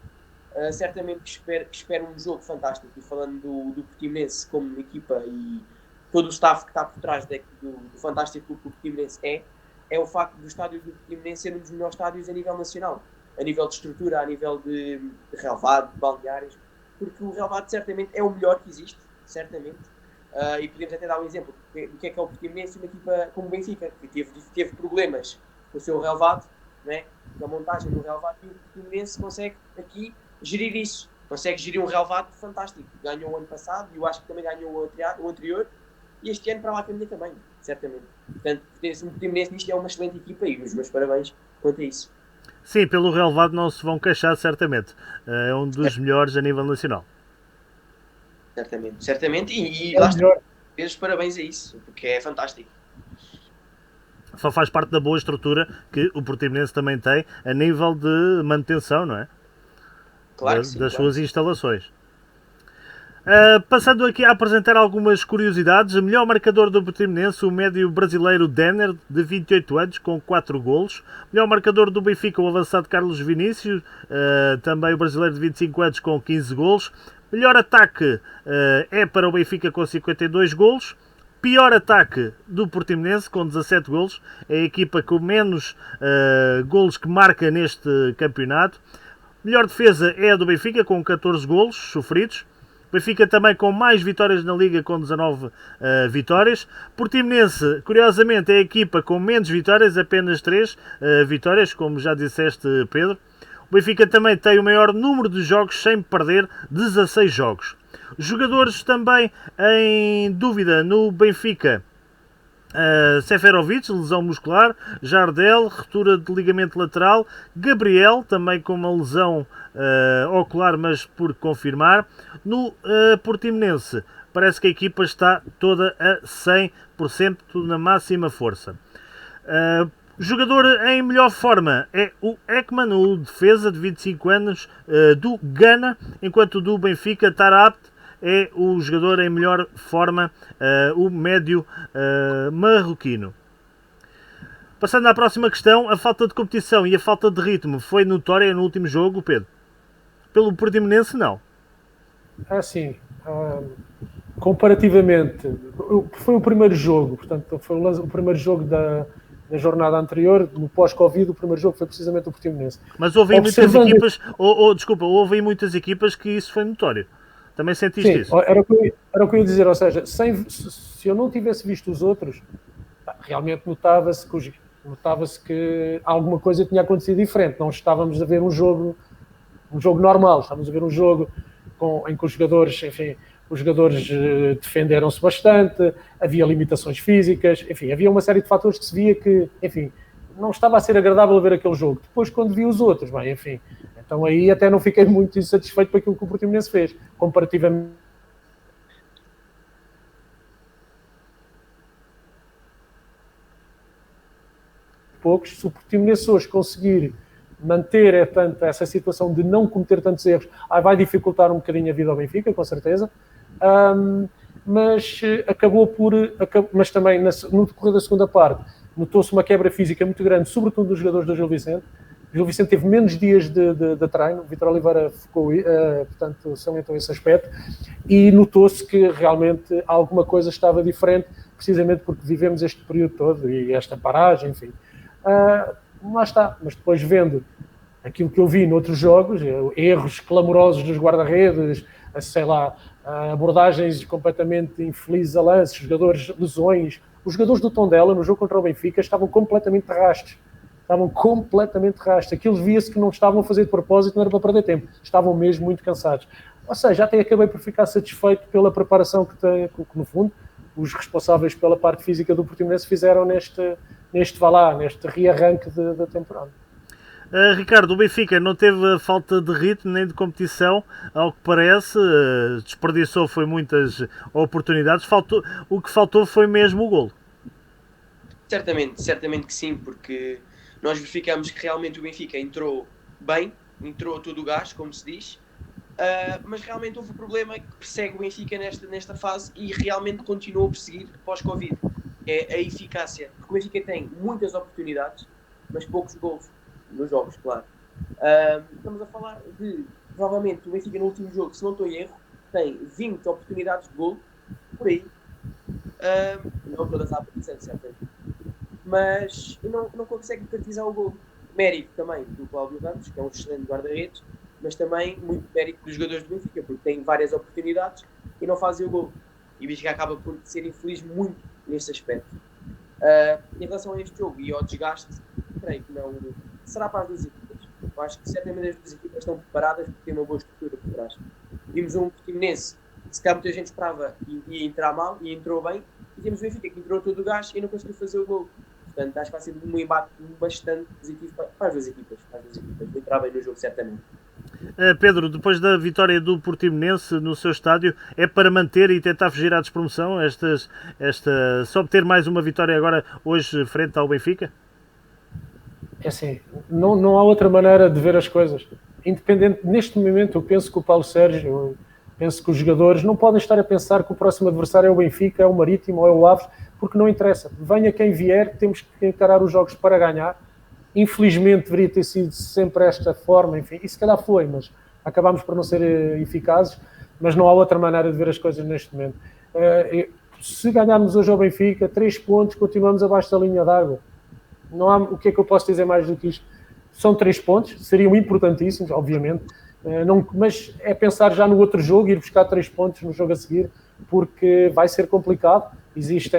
Certamente que espero um jogo fantástico. E falando do Portimonense como equipa e todo o staff que está por trás do fantástico clube que o Portimonense é o facto do estádio do Portimonense ser um dos melhores estádios a nível nacional. A nível de estrutura, a nível de relevado, de balneários. Porque o relevado certamente é o melhor que existe, certamente. E podemos até dar um exemplo do que é o Portimonense, uma equipa como o Benfica, que teve problemas com o seu relevado, né? Na montagem do relevado, e o Portimonense consegue aqui gerir isso. Consegue gerir um relevado fantástico. Ganhou o ano passado, e eu acho que também ganhou o anterior, e este ano para lá caminha também, certamente. Portanto, o Portimonense nisto é uma excelente equipa, e os meus parabéns quanto a isso. Sim, pelo relevado não se vão queixar, certamente. É um dos melhores a nível nacional. Certamente. E lá está. Os parabéns a isso, porque é fantástico. Só faz parte da boa estrutura que o Portimonense também tem a nível de manutenção, não é? Claro que sim, das suas instalações. Passando aqui a apresentar algumas curiosidades, o melhor marcador do Portimonense, o médio brasileiro Denner, de 28 anos, com 4 golos. Melhor marcador do Benfica, o avançado Carlos Vinícius, também o brasileiro de 25 anos, com 15 golos. Melhor ataque é para o Benfica, com 52 golos. Pior ataque do Portimonense, com 17 golos. É a equipa com menos golos que marca neste campeonato. Melhor defesa é a do Benfica, com 14 golos sofridos. Benfica também com mais vitórias na Liga, com 19 vitórias. Portimonense, curiosamente, é a equipa com menos vitórias, apenas 3 vitórias, como já disseste, Pedro. O Benfica também tem o maior número de jogos sem perder, 16 jogos. Jogadores também em dúvida no Benfica. Seferovic, lesão muscular, Jardel, ruptura de ligamento lateral, Gabriel, também com uma lesão ocular, mas por confirmar. No Portimonense, parece que a equipa está toda a 100%, na máxima força. Jogador em melhor forma é o Ekman, o defesa de 25 anos do Ghana, enquanto o do Benfica, Tarabt, é o jogador em melhor forma, o médio marroquino. Passando à próxima questão, a falta de competição e a falta de ritmo foi notória no último jogo, Pedro? Pelo Portimonense, não. Assim, comparativamente, foi o primeiro jogo, portanto, foi o primeiro jogo da jornada anterior, no pós-Covid, o primeiro jogo foi precisamente o Portimonense. Mas houve aí muitas equipas, houve aí muitas equipas que isso foi notório. Também sentiste isso? Era o que eu ia dizer, ou seja, se eu não tivesse visto os outros, realmente notava-se que alguma coisa tinha acontecido diferente. Não estávamos a ver um jogo normal, estávamos a ver um jogo em que os jogadores, enfim, defenderam-se bastante, havia limitações físicas, enfim, havia uma série de fatores que se via que, enfim, não estava a ser agradável ver aquele jogo. Depois, quando vi os outros, bem, enfim, então aí até não fiquei muito insatisfeito com aquilo que o Portimonense fez, comparativamente poucos. Se o Portimonense hoje conseguir manter essa situação de não cometer tantos erros, vai dificultar um bocadinho a vida ao Benfica, com certeza, mas mas também no decorrer da segunda parte notou-se uma quebra física muito grande, sobretudo dos jogadores do Gil Vicente. O Gil Vicente teve menos dias de treino, o Vítor Oliveira portanto, salientou esse aspecto, e notou-se que realmente alguma coisa estava diferente, precisamente porque vivemos este período todo e esta paragem, enfim. Lá está, mas depois vendo aquilo que eu vi noutros jogos, erros clamorosos dos guarda-redes, sei lá, abordagens completamente infelizes a lances, jogadores, lesões. Os jogadores do Tondela, no jogo contra o Benfica, estavam completamente rastos. Aquilo via-se que não estavam a fazer de propósito, não era para perder tempo. Estavam mesmo muito cansados. Ou seja, até acabei por ficar satisfeito pela preparação que no fundo, os responsáveis pela parte física do Portimonense fizeram neste rearranque da temporada. Ricardo, o Benfica não teve falta de ritmo nem de competição, ao que parece, desperdiçou foi muitas oportunidades, o que faltou foi mesmo o golo. Certamente que sim, porque nós verificamos que realmente o Benfica entrou bem, entrou a todo o gás, como se diz, mas realmente houve um problema que persegue o Benfica nesta fase e realmente continuou a perseguir pós-Covid, é a eficácia, porque o Benfica tem muitas oportunidades, mas poucos golos nos jogos, claro. Estamos a falar de, provavelmente, o Benfica no último jogo, se não estou em erro, tem 20 oportunidades de golo, por aí. Não todas à partida, certamente. Mas não consegue concretizar o golo. Mérito também do Cláudio Ramos, que é um excelente guarda-redes, mas também muito mérito dos jogadores do Benfica, porque têm várias oportunidades e não fazem o golo. E o Benfica acaba por ser infeliz muito neste aspecto. Em relação a este jogo e ao desgaste, creio que não será para as duas equipas. Eu acho que certamente as duas equipas estão preparadas porque têm uma boa estrutura por trás. Vimos um Portimonense que se calhar muita gente esperava ia entrar mal e entrou bem, e temos o Benfica que entrou todo o gás e não conseguiu fazer o gol. Portanto, acho que vai ser um embate bastante positivo para as duas equipas. Vou entrar bem no jogo, certamente. Pedro, depois da vitória do Portimonense no seu estádio, é para manter e tentar fugir à despromoção? Só obter mais uma vitória agora, hoje, frente ao Benfica? É assim, não há outra maneira de ver as coisas. Independente, neste momento, eu penso que o Paulo Sérgio, penso que os jogadores não podem estar a pensar que o próximo adversário é o Benfica, é o Marítimo ou é o Aves, porque não interessa. Venha quem vier, temos que encarar os jogos para ganhar. Infelizmente deveria ter sido sempre esta forma, enfim, e se calhar foi, mas acabámos por não ser eficazes, mas não há outra maneira de ver as coisas neste momento. Se ganharmos hoje ao Benfica, 3 pontos, continuamos abaixo da linha d'água. Não há, o que é que eu posso dizer mais do que isto? São 3 pontos, seriam importantíssimos, obviamente, Mas é pensar já no outro jogo, ir buscar 3 pontos no jogo a seguir, porque vai ser complicado.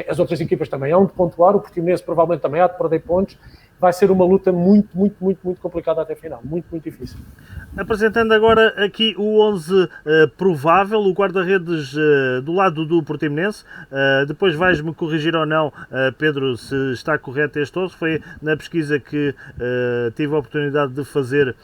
As outras equipas também hão de pontuar, o Portimonense provavelmente também há de perder pontos. Vai ser uma luta muito, muito, muito, muito complicada até a final, muito, muito difícil. Apresentando agora aqui o 11 provável, o guarda-redes do lado do Portimonense. Depois vais-me corrigir ou não, Pedro, se está correto este 11. Foi na pesquisa que tive a oportunidade de fazer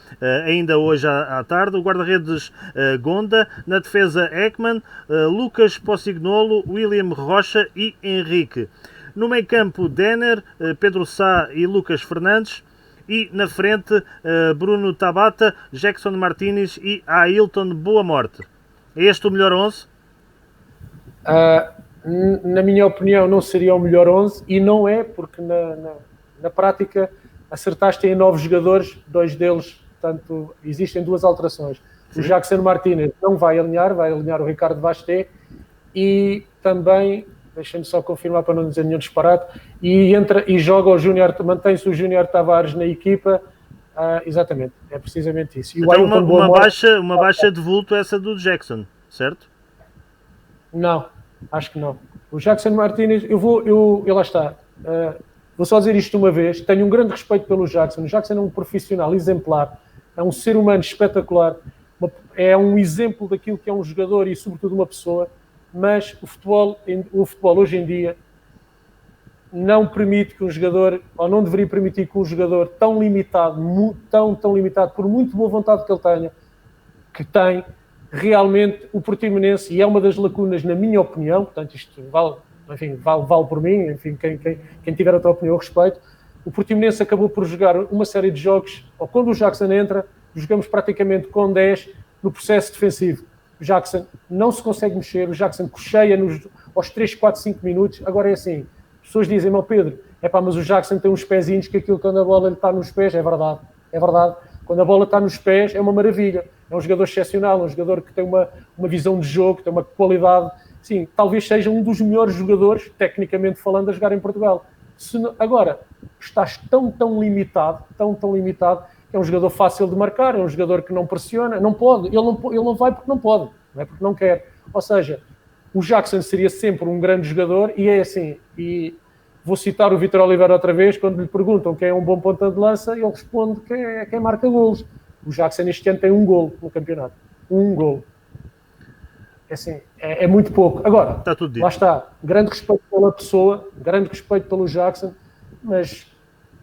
ainda hoje à tarde. O guarda-redes Gonda, na defesa Ekman, Lucas Possignolo, William Rocha e Henrique. No meio campo, Denner, Pedro Sá e Lucas Fernandes. E na frente, Bruno Tabata, Jackson Martínez e Ailton Boa Morte. É este o melhor 11? Na minha opinião, não seria o melhor 11, e não é, porque na prática acertaste em 9 jogadores, 2 deles, portanto, existem 2 alterações. Sim. O Jackson Martínez não vai alinhar o Ricardo Basté, e também, deixem-me só confirmar para não dizer nenhum disparate, e joga o Júnior, mantém-se o Júnior Tavares na equipa, exatamente, é precisamente isso. E então uma baixa de vulto essa do Jackson, certo? Não, acho que não. O Jackson Martínez, lá está, vou só dizer isto uma vez, tenho um grande respeito pelo Jackson. O Jackson é um profissional exemplar, é um ser humano espetacular, é um exemplo daquilo que é um jogador e sobretudo uma pessoa, mas o futebol hoje em dia não permite que um jogador, ou não deveria permitir que um jogador tão limitado, tão limitado, por muito boa vontade que ele tenha, que tem realmente o Portimonense, e é uma das lacunas na minha opinião, portanto isto vale por mim, enfim, quem tiver a tua opinião eu respeito. O Portimonense acabou por jogar uma série de jogos, ou quando o Jackson entra, jogamos praticamente com 10 no processo defensivo. O Jackson não se consegue mexer, o Jackson cocheia aos 3, 4, 5 minutos. Agora é assim, as pessoas dizem, meu Pedro, mas o Jackson tem uns pezinhos que aquilo quando a bola está nos pés, é verdade. Quando a bola está nos pés é uma maravilha, é um jogador excepcional, um jogador que tem uma visão de jogo, que tem uma qualidade, sim, talvez seja um dos melhores jogadores, tecnicamente falando, a jogar em Portugal. Agora, estás tão limitado, que é um jogador fácil de marcar, é um jogador que não pressiona, não pode, ele não vai porque não pode, não é porque não quer. Ou seja, o Jackson seria sempre um grande jogador, e é assim, e vou citar o Vítor Oliveira outra vez, quando lhe perguntam quem é um bom ponta de lança, ele responde que é quem marca golos. O Jackson este ano tem 1 golo no campeonato. 1 golo. É assim, é muito pouco. Agora, lá está, grande respeito pela pessoa, grande respeito pelo Jackson, mas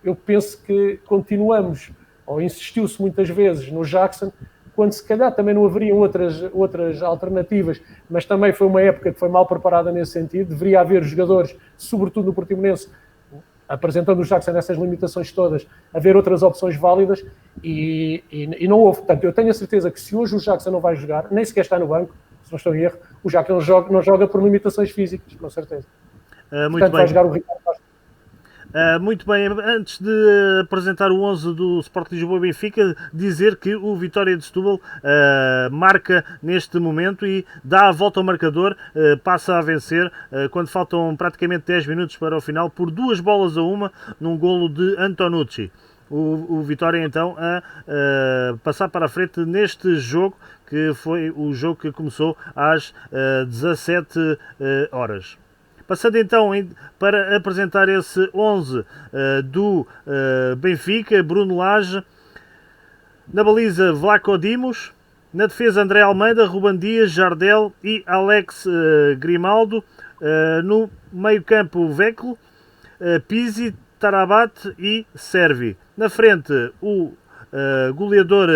eu penso que continuamos, ou insistiu-se muitas vezes no Jackson, quando se calhar também não haveriam outras alternativas, mas também foi uma época que foi mal preparada nesse sentido. Deveria haver jogadores, sobretudo no Portimonense, apresentando o Jackson nessas limitações todas, haver outras opções válidas, e não houve. Portanto, eu tenho a certeza que se hoje o Jackson não vai jogar, nem sequer está no banco, se não estou em erro, o Jackson não joga por limitações físicas, com certeza. Portanto, vai jogar o Ricardo. Muito bem, antes de apresentar o 11 do Sport Lisboa e Benfica, dizer que o Vitória de Setúbal marca neste momento e dá a volta ao marcador, passa a vencer quando faltam praticamente 10 minutos para o final, por 2-1 num golo de Antonucci. O Vitória então a passar para a frente neste jogo, que foi o jogo que começou às 17 horas. Passando então para apresentar esse 11 do Benfica: Bruno Lage, na baliza Vlaco Dimos, na defesa André Almeida, Ruben Dias, Jardel e Alex Grimaldo, no meio campo Veclo, Pizzi, Tarabat e Servi. Na frente o goleador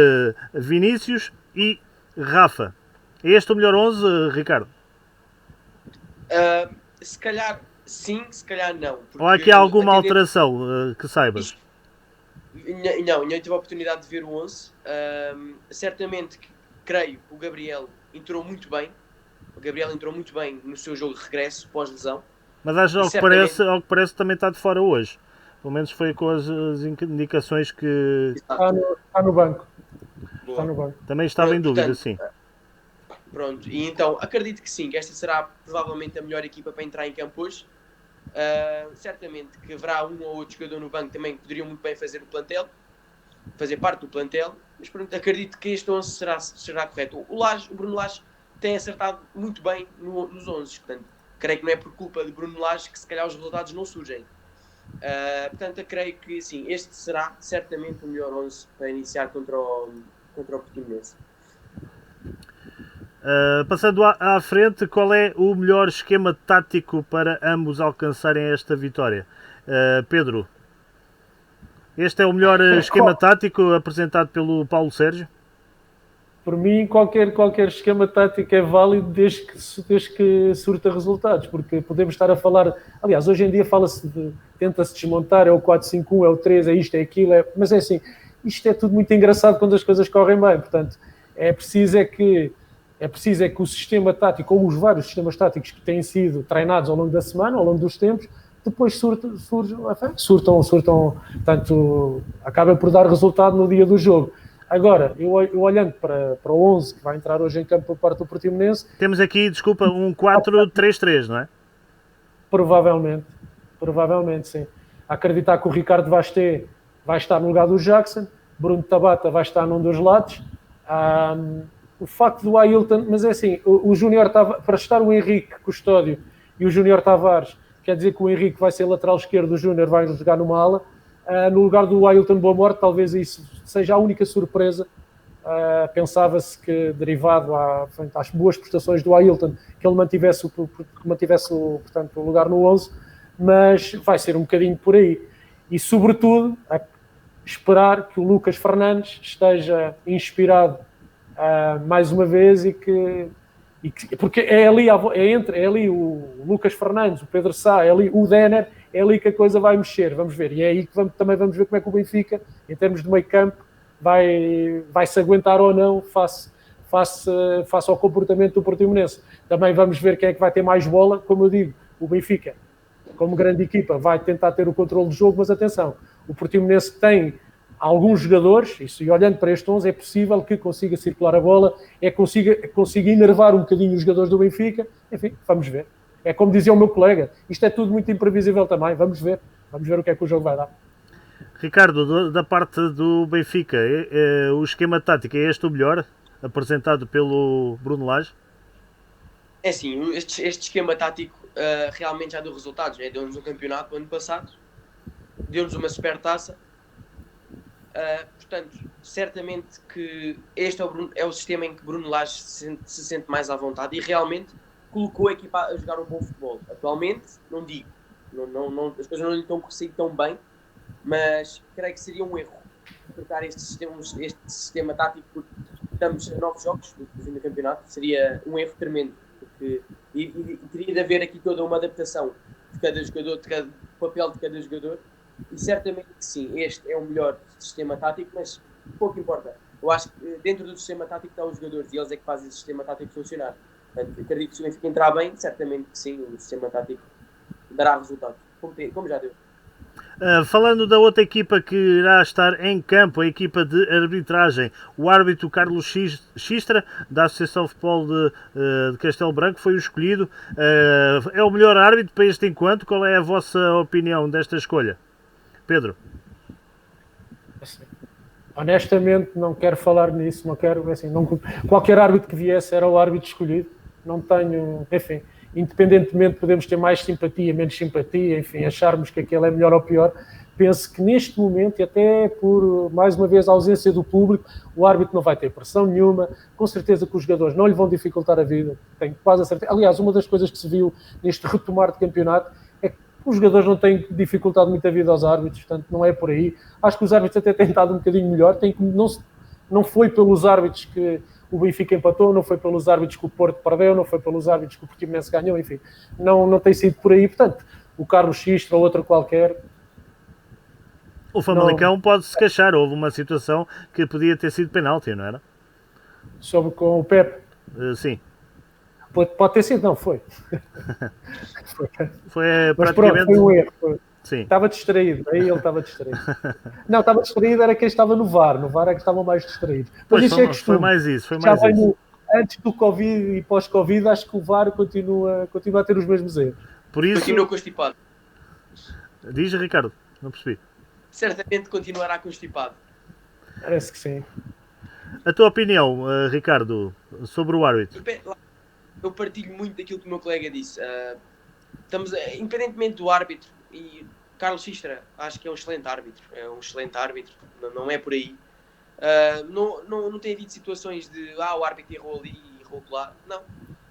Vinícius e Rafa. É este o melhor 11, Ricardo? Se calhar sim, se calhar não. Ou há aqui alguma alteração que saibas? Não, eu tive a oportunidade de ver o 11. Certamente, creio, o Gabriel entrou muito bem. O Gabriel entrou muito bem no seu jogo de regresso, pós-lesão. Mas acho, ao que parece, também está de fora hoje. Pelo menos foi com as indicações que... Está no banco. Está no banco. Também estava em dúvida, sim. Pronto, e então acredito que sim, que esta será provavelmente a melhor equipa para entrar em campo hoje. Certamente que haverá um ou outro jogador no banco também que poderiam muito bem fazer parte do plantel, mas pronto, acredito que este 11 será correto. O Bruno Lage tem acertado muito bem nos 11, portanto, creio que não é por culpa de Bruno Lage que se calhar os resultados não surgem. Portanto, eu creio que sim, este será certamente o melhor 11 para iniciar contra o Portimonense. Passando à frente, qual é o melhor esquema tático para ambos alcançarem esta vitória? Pedro, este é o melhor esquema tático apresentado pelo Paulo Sérgio? Por mim, qualquer esquema tático é válido desde que surta resultados, porque podemos estar a falar... Aliás, hoje em dia tenta-se desmontar, é o 4-5-1, é o 3, é isto, é aquilo, mas é assim, isto é tudo muito engraçado quando as coisas correm bem, portanto, é preciso que o sistema tático, ou os vários sistemas táticos que têm sido treinados ao longo da semana, ao longo dos tempos, depois surtam, portanto, acaba por dar resultado no dia do jogo. Agora, eu olhando para o 11 que vai entrar hoje em campo por parte do Portimonense... Temos aqui, desculpa, um 4-3-3, não é? Provavelmente, sim. Acreditar que o Ricardo Vasté vai estar no lugar do Jackson, Bruno Tabata vai estar num dos lados. O facto do Ailton, mas é assim, o Júnior Tavares, para estar o Henrique Custódio e o Júnior Tavares, quer dizer que o Henrique vai ser lateral esquerdo, o Júnior vai jogar numa ala. No lugar do Ailton Boa Morte, talvez isso seja a única surpresa. Pensava-se que, derivado às boas prestações do Ailton, que ele mantivesse portanto, o lugar no 11, mas vai ser um bocadinho por aí. E, sobretudo, esperar que o Lucas Fernandes esteja inspirado mais uma vez porque é ali o Lucas Fernandes, o Pedro Sá, é ali o Denner, é ali que a coisa vai mexer, vamos ver. E é aí que também vamos ver como é que o Benfica, em termos de meio campo, vai se aguentar ou não face ao comportamento do Portimonense. Também vamos ver quem é que vai ter mais bola. Como eu digo, o Benfica, como grande equipa, vai tentar ter o controle do jogo, mas atenção, o Portimonense tem alguns jogadores, e olhando para este 11, é possível que consiga circular a bola, consiga enervar um bocadinho os jogadores do Benfica. Enfim, vamos ver. É como dizia o meu colega, isto é tudo muito imprevisível também, vamos ver o que é que o jogo vai dar. Ricardo, da parte do Benfica, o esquema tático é este o melhor, apresentado pelo Bruno Lage? É sim, este esquema tático realmente já deu resultados, né? Deu-nos um campeonato no ano passado, deu-nos uma supertaça. Portanto, certamente que este é o sistema em que Bruno Lage se sente mais à vontade e realmente colocou a equipa a jogar um bom futebol. Atualmente, não digo, as coisas não lhe estão a sair tão bem, mas creio que seria um erro trocar este sistema tático, porque estamos a 9 jogos do fim do campeonato, seria um erro tremendo, porque teria de haver aqui toda uma adaptação de cada jogador, do papel de cada jogador. E certamente que sim, este é o melhor sistema tático, mas pouco importa. Eu acho que dentro do sistema tático estão os jogadores e eles é que fazem o sistema tático funcionar. Portanto, acredito que se o Benfica entrar bem, certamente que sim, o sistema tático dará resultado, como já deu. Falando da outra equipa que irá estar em campo, a equipa de arbitragem, o árbitro Carlos Xistra, da Associação de Futebol de Castelo Branco, foi o escolhido. É o melhor árbitro para este encontro. Qual é a vossa opinião desta escolha? Pedro? Honestamente, não quero falar nisso, qualquer árbitro que viesse era o árbitro escolhido. Não tenho, enfim, independentemente podemos ter mais simpatia, menos simpatia, enfim, acharmos que aquele é melhor ou pior. Penso que neste momento, e até por, mais uma vez, a ausência do público, o árbitro não vai ter pressão nenhuma, com certeza que os jogadores não lhe vão dificultar a vida, tenho quase a certeza. Aliás, uma das coisas que se viu neste retomar de campeonato é que os jogadores não têm dificultado muito a vida aos árbitros, portanto não é por aí. Acho que os árbitros até têm estado um bocadinho melhor, não foi pelos árbitros que o Benfica empatou, não foi pelos árbitros que o Porto perdeu, não foi pelos árbitros que o Portimonense ganhou, enfim, não tem sido por aí. Portanto, o Carlos Xistra ou outro qualquer... O Famalicão pode-se queixar, houve uma situação que podia ter sido penalti, não era? Com o Pepe? Sim. Pode ter sido, não, foi. Foi mas praticamente... pronto, foi um erro. Sim. Estava distraído, aí ele estava distraído. Não, estava distraído, era quem estava no VAR é que estava mais distraído. Mas pois, isso é costume. Foi mais isso. Antes do Covid e pós-Covid, acho que o VAR continua a ter os mesmos erros. Por isso... Continua constipado. Diz, Ricardo, não percebi. Certamente continuará constipado. Parece que sim. A tua opinião, Ricardo, sobre o árbitro? Eu partilho muito daquilo que o meu colega disse. Independentemente do árbitro, e Carlos Sistra acho que é um excelente árbitro, não é por aí. Não tem havido situações de o árbitro errou ali e errou lá. Não.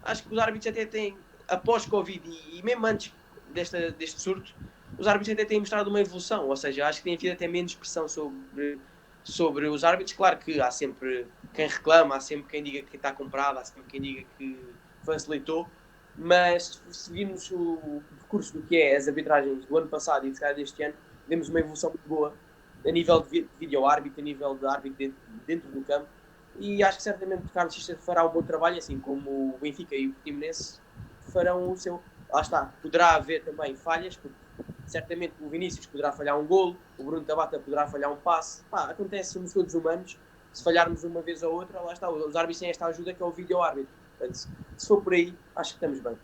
Acho que os árbitros até têm, após Covid e mesmo antes deste surto, os árbitros até têm mostrado uma evolução. Ou seja, acho que tem havido até menos pressão sobre os árbitros. Claro que há sempre quem reclama, há sempre quem diga que está comprado, há sempre quem diga que facilitou. Mas se seguirmos o percurso do que é as arbitragens do ano passado e de calhar deste ano, vemos uma evolução muito boa a nível de vídeo-árbitro, a nível de árbitro dentro do campo, e acho que certamente o Carlos Xista fará um bom trabalho, assim como o Benfica e o Portimonense farão o seu. Lá está, poderá haver também falhas, porque certamente o Vinícius poderá falhar um golo, o Bruno Tabata poderá falhar um passe. Acontece, somos todos humanos, se falharmos uma vez ou outra, lá está, os árbitros têm esta ajuda que é o vídeo-árbitro. Portanto, se for por aí, acho que estamos bem.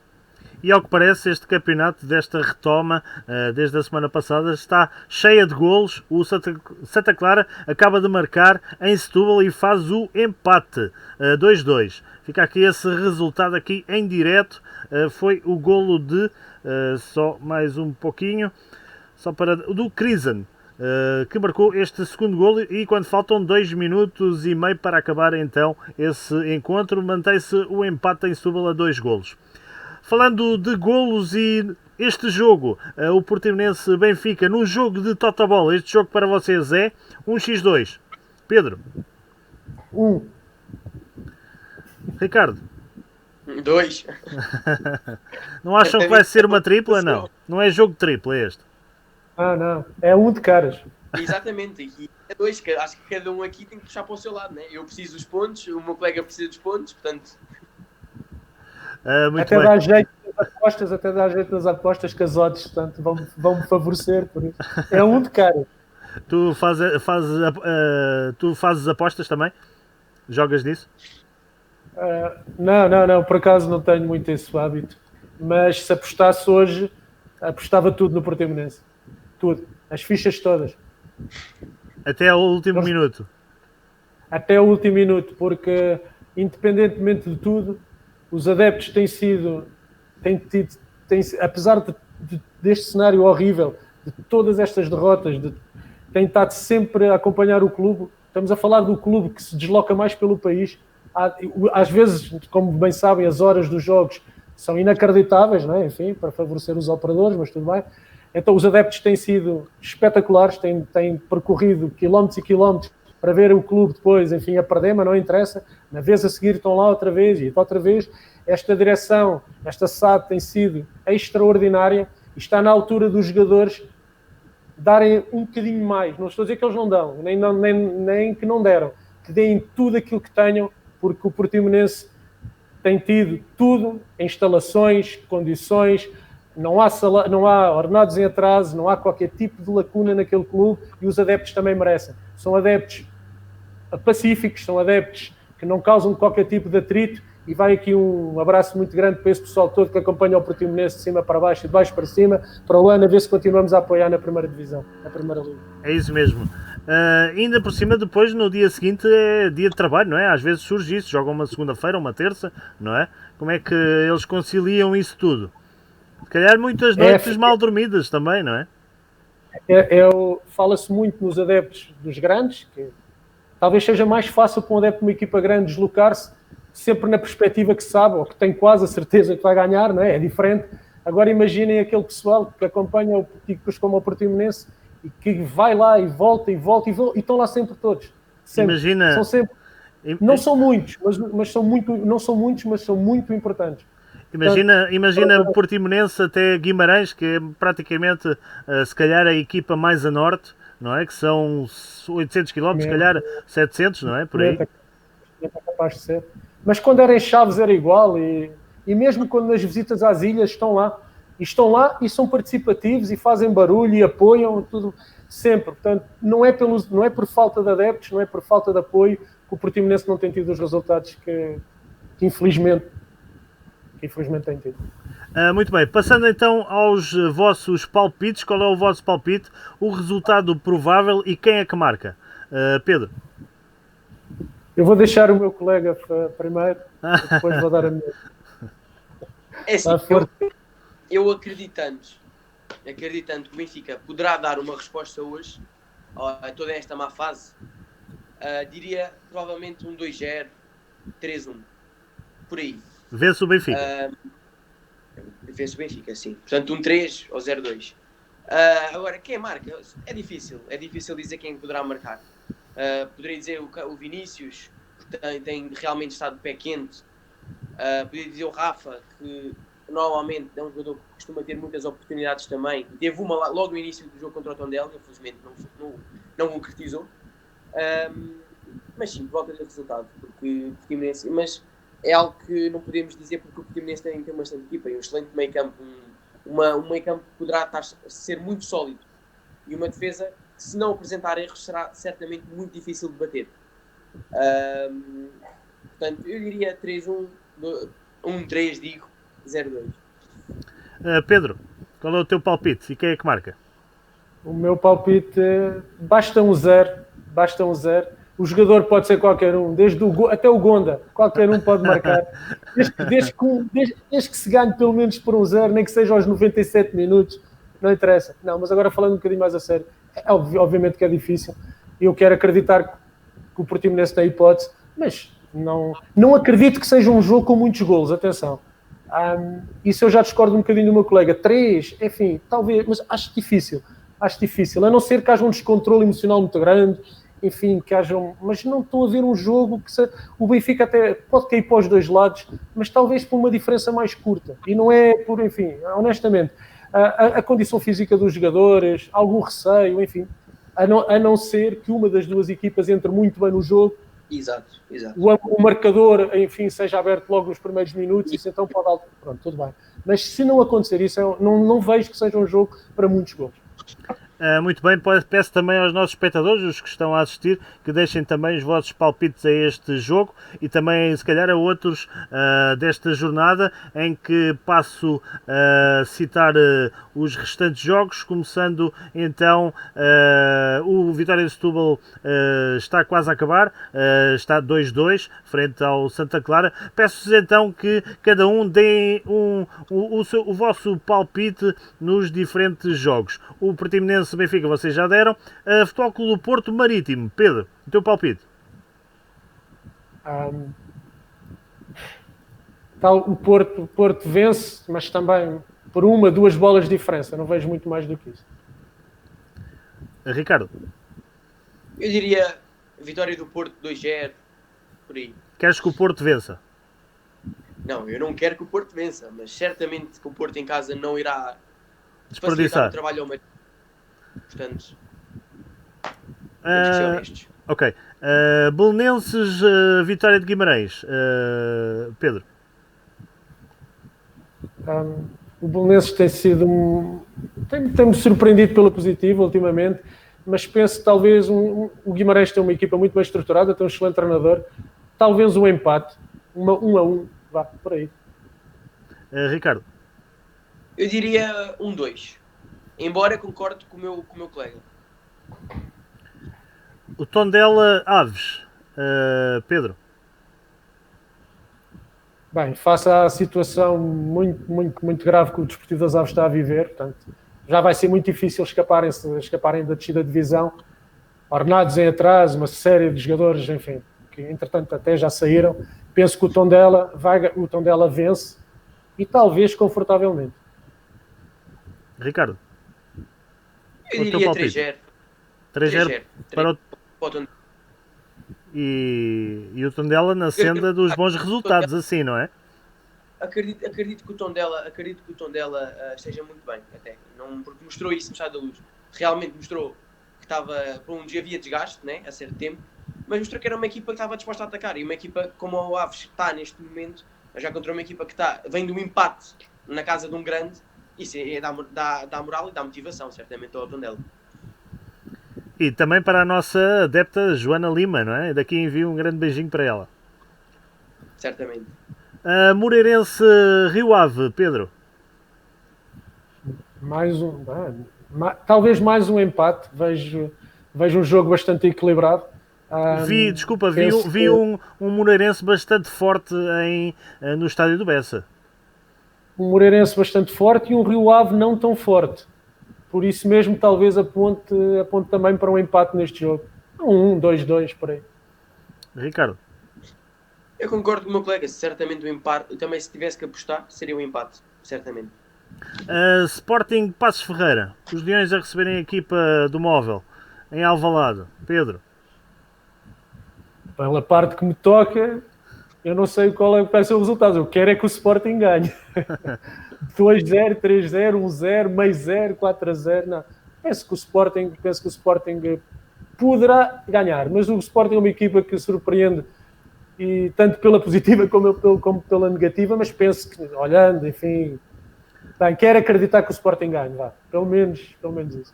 E ao que parece, este campeonato, desta retoma, desde a semana passada, está cheia de golos. O Santa Clara acaba de marcar em Setúbal e faz o empate, 2-2. Fica aqui esse resultado aqui em direto. Foi o golo de, só mais um pouquinho, do Krizen, que marcou este segundo golo, e quando faltam 2 minutos e meio para acabar então esse encontro, mantém-se o empate em Setúbal a 2 golos. Falando de golos e este jogo, o Portimonense Benfica, num jogo de totobola, este jogo para vocês é 1x2. Pedro? 1. Ricardo? 2. Não acham que vai ser uma tripla? Não. Não é jogo de tripla este. Não. É 1 de caras. Exatamente. E é 2. Acho que cada um aqui tem que puxar para o seu lado, né? Eu preciso dos pontos, o meu colega precisa dos pontos, portanto... Muito até bem. dá jeito nas apostas que as odds, portanto, vão-me favorecer por isso. É 1 de cara. Tu fazes apostas também? Jogas nisso? Não, por acaso não tenho muito esse hábito, mas se apostasse hoje, apostava tudo no Portimonense. Tudo. As fichas todas. Até ao último minuto? Até o último minuto, porque independentemente de tudo, os adeptos apesar deste cenário horrível, de todas estas derrotas, têm estado sempre a acompanhar o clube. Estamos a falar do clube que se desloca mais pelo país. Às vezes, como bem sabem, as horas dos jogos são inacreditáveis, não é? Enfim, para favorecer os operadores, mas tudo bem. Então os adeptos têm sido espetaculares, têm percorrido quilómetros e quilómetros para ver o clube depois, enfim, a perder, mas não interessa. Na vez a seguir estão lá outra vez e outra vez. Esta direção, esta SAD tem sido extraordinária e está na altura dos jogadores darem um bocadinho mais. Não estou a dizer que eles não dão, nem que não deram. Que deem tudo aquilo que tenham, porque o Portimonense tem tido tudo, instalações, condições, não há ordenados em atraso, não há qualquer tipo de lacuna naquele clube e os adeptos também merecem. São adeptos pacíficos, são adeptos que não causam qualquer tipo de atrito, e vai aqui um abraço muito grande para esse pessoal todo que acompanha o Portimonense de cima para baixo e de baixo para cima, para o ano, a ver se continuamos a apoiar na primeira divisão, na primeira liga. É isso mesmo. Ainda por cima, depois no dia seguinte é dia de trabalho, não é? Às vezes surge isso, jogam uma segunda-feira, uma terça, não é? Como é que eles conciliam isso tudo? Se calhar muitas noites mal dormidas também, não é? Fala-se muito nos adeptos dos grandes, que talvez seja mais fácil para um adepto de uma equipa grande deslocar-se sempre na perspectiva que sabe, ou que tem quase a certeza que vai ganhar, não é? É diferente. Agora imaginem aquele pessoal que acompanha equipas como o Portimonense e que vai lá e volta e estão lá sempre todos. Sempre. Imagina... São sempre... Não são muitos, mas são muito... Não são muitos, mas são muito importantes. Imagina o Portimonense até Guimarães, que é praticamente, se calhar, a equipa mais a norte, não é? Que são 800 km, se calhar 700, não é? Por aí. É capaz de ser. Mas quando era em Chaves era igual, e mesmo quando nas visitas às ilhas estão lá e são participativos e fazem barulho e apoiam tudo sempre. Portanto, não é por falta de adeptos, não é por falta de apoio que o Portimonense não tem tido os resultados que infelizmente tem tido. Muito bem, passando então aos vossos palpites, qual é o vosso palpite, o resultado provável e quem é que marca? Pedro? Eu vou deixar o meu colega primeiro, e depois vou dar a minha. É assim, Vai, força. eu acreditando que o Benfica poderá dar uma resposta hoje a toda esta má fase, diria provavelmente um 2-0, 3-1, por aí. Vence o Benfica. Vence o Benfica, sim. Portanto, um 3 ou 0-2. Agora, quem marca? É difícil dizer quem poderá marcar. Poderia dizer o Vinícius, que tem realmente estado de pé quente. Poderia dizer o Rafa, que normalmente é um jogador que costuma ter muitas oportunidades também. Teve uma logo no início do jogo contra o Tondela, infelizmente não concretizou. Mas sim, por volta do resultado, porque o Portimonense, mas é algo que não podemos dizer, porque o Portimonense tem uma excelente equipa e um excelente meio campo, um meio campo que poderá ser muito sólido, e uma defesa que, se não apresentar erros, será certamente muito difícil de bater. Portanto, eu diria 3-1, 1-3, digo 0-2. Pedro, qual é o teu palpite e quem é que marca? O meu palpite é basta um 0. O jogador pode ser qualquer um, até o Gonda, qualquer um pode marcar. Desde que se ganhe pelo menos por um 0, nem que seja aos 97 minutos, não interessa. Não, mas agora falando um bocadinho mais a sério, obviamente que é difícil. Eu quero acreditar que o Portimonense tem hipótese, mas não acredito que seja um jogo com muitos golos, atenção. Isso eu já discordo um bocadinho do meu colega. 3, enfim, talvez, mas acho difícil, a não ser que haja um descontrole emocional muito grande, enfim, que haja mas não estou a ver um jogo que o Benfica até pode cair para os dois lados, mas talvez por uma diferença mais curta, e não é por, enfim, honestamente, a condição física dos jogadores, algum receio, enfim, a não ser que uma das duas equipas entre muito bem no jogo. Exato. O marcador, enfim, seja aberto logo nos primeiros minutos, isso então pode... Pronto, tudo bem. Mas se não acontecer isso, eu não vejo que seja um jogo para muitos gols. Muito bem, peço também aos nossos espectadores, os que estão a assistir, que deixem também os vossos palpites a este jogo e também, se calhar, a outros desta jornada, em que passo a citar os restantes jogos, começando então o Vitória de Setúbal está quase a acabar, está 2-2 frente ao Santa Clara. Peço-vos então que cada um dê o vosso palpite nos diferentes jogos. O Portimonense Benfica vocês já deram. Futebol Clube do Porto Marítimo. Pedro, o teu palpite? O Porto vence, mas também por 1, 2 bolas de diferença. Não vejo muito mais do que isso. Ricardo? Eu diria vitória do Porto 2-0, por aí. Queres que o Porto vença? Não, eu não quero que o Porto vença, mas certamente que o Porto em casa não irá desperdiçar o trabalho ao meio. Portanto, temos que ser honestos. Ok. Belenenses, Vitória de Guimarães. Pedro? O Belenenses tem sido tem-me surpreendido pela positiva ultimamente, mas penso que talvez o Guimarães tem uma equipa muito bem estruturada, tem um excelente treinador, talvez um empate, 1-1, vá, por aí. Ricardo? Eu diria 1-2, embora concordo com o meu colega. O Tondela Aves. Pedro? Bem, face à situação muito grave que o Desportivo das Aves está a viver, portanto, já vai ser muito difícil escaparem da descida de divisão. Ordenados em atraso, uma série de jogadores, enfim, que entretanto até já saíram. Penso que o Tondela vence e talvez confortavelmente. Ricardo? Eu diria 3-0. 3-0 para o Tondela. E o Tondela na senda dos bons resultados, assim, não é? Acredito que o Tondela esteja muito bem, até. Porque mostrou isso no Estado da Luz. Realmente mostrou que estava, por um dia havia desgaste, né, a certo tempo, mas mostrou que era uma equipa que estava disposta a atacar. E uma equipa como o Aves está neste momento, já contra uma equipa que vem de um empate na casa de um grande, isso dá moral e dá motivação, certamente, ao Tondela. E também para a nossa adepta Joana Lima, não é? Daqui envio um grande beijinho para ela. Certamente. Moreirense Rio Ave, Pedro? Talvez mais um empate. Vejo um jogo bastante equilibrado. Vi um Moreirense bastante forte no estádio do Bessa. Um Moreirense bastante forte e um Rio Ave não tão forte. Por isso mesmo, talvez aponte também para um empate neste jogo. 2-2, por aí. Ricardo? Eu concordo com o meu colega, certamente o empate. Também, se tivesse que apostar, seria um empate, certamente. Sporting Passos Ferreira. Os Leões a receberem a equipa do Móvel em Alvalade. Pedro? Pela parte que me toca, eu não sei qual vai ser o resultado. Eu quero é que o Sporting ganhe. 2-0, 3-0, 1-0, meio 0, 4-0. Não. Penso que o Sporting poderá ganhar, mas o Sporting é uma equipa que surpreende, e tanto pela positiva como pela negativa, mas penso que, olhando, enfim, quero acreditar que o Sporting ganhe, vá. Pelo menos isso.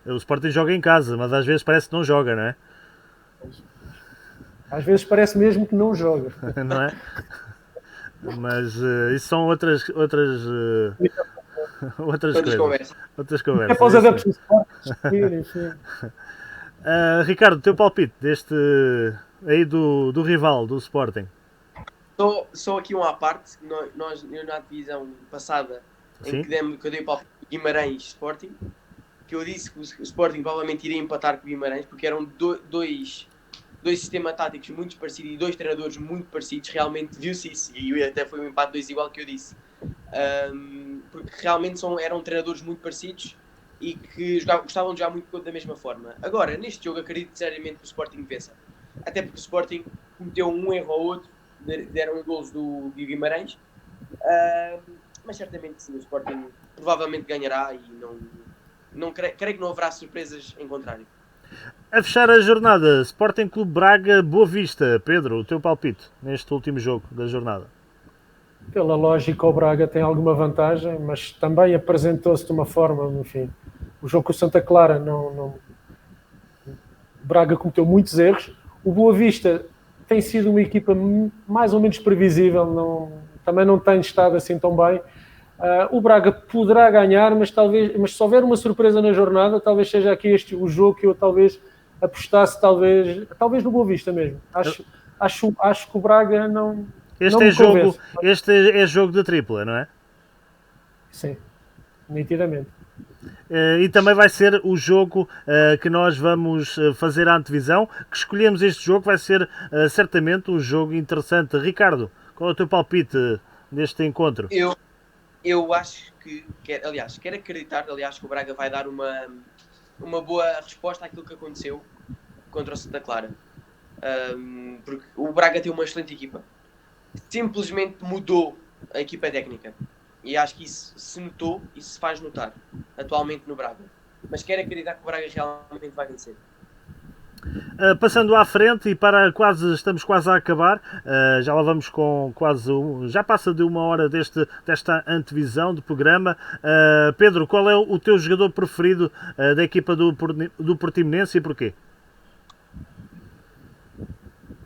O Sporting joga em casa, mas às vezes parece que não joga, não é? Às vezes parece mesmo que não joga. Não é? Mas isso são outras coisas. Outras conversas. É para os adeptos do Sporting, enfim. Ricardo, teu palpite deste aí do rival, do Sporting? Só aqui uma à parte. Eu na divisão passada, em que eu dei o palpite do Guimarães Sporting, que eu disse que o Sporting provavelmente iria empatar com o Guimarães, porque eram dois sistemas táticos muito parecidos e dois treinadores muito parecidos. Realmente viu-se isso, e até foi um empate 2 igual que eu disse, porque realmente eram treinadores muito parecidos e que gostavam de jogar muito da mesma forma. Agora, neste jogo, acredito seriamente que o Sporting vença, até porque o Sporting cometeu um erro ou outro, deram golos do Guimarães, mas certamente sim, o Sporting provavelmente ganhará e creio que não haverá surpresas em contrário. A fechar a jornada, Sporting Clube Braga, Boa Vista. Pedro, o teu palpite neste último jogo da jornada? Pela lógica, o Braga tem alguma vantagem, mas também apresentou-se de uma forma, enfim, o jogo com o Santa Clara, o Braga cometeu muitos erros. O Boa Vista tem sido uma equipa mais ou menos previsível, também não tem estado assim tão bem. O Braga poderá ganhar, mas se houver uma surpresa na jornada, talvez seja aqui o jogo que eu talvez apostasse, talvez no Boa Vista mesmo. Acho que o Braga não. Este é jogo de tripla, não é? Sim, nitidamente. E também vai ser o jogo que nós vamos fazer a antevisão, que escolhemos este jogo, vai ser certamente um jogo interessante. Ricardo, qual é o teu palpite neste encontro? Eu acho quero acreditar, que o Braga vai dar uma boa resposta àquilo que aconteceu contra o Santa Clara. Porque o Braga tem uma excelente equipa. Simplesmente mudou a equipa técnica. E acho que isso se notou e se faz notar atualmente no Braga. Mas quero acreditar que o Braga realmente vai vencer. Passando à frente e estamos quase a acabar, já lá vamos com já passa de uma hora desta antevisão do programa. Pedro, qual é o teu jogador preferido da equipa do Portimonense e porquê?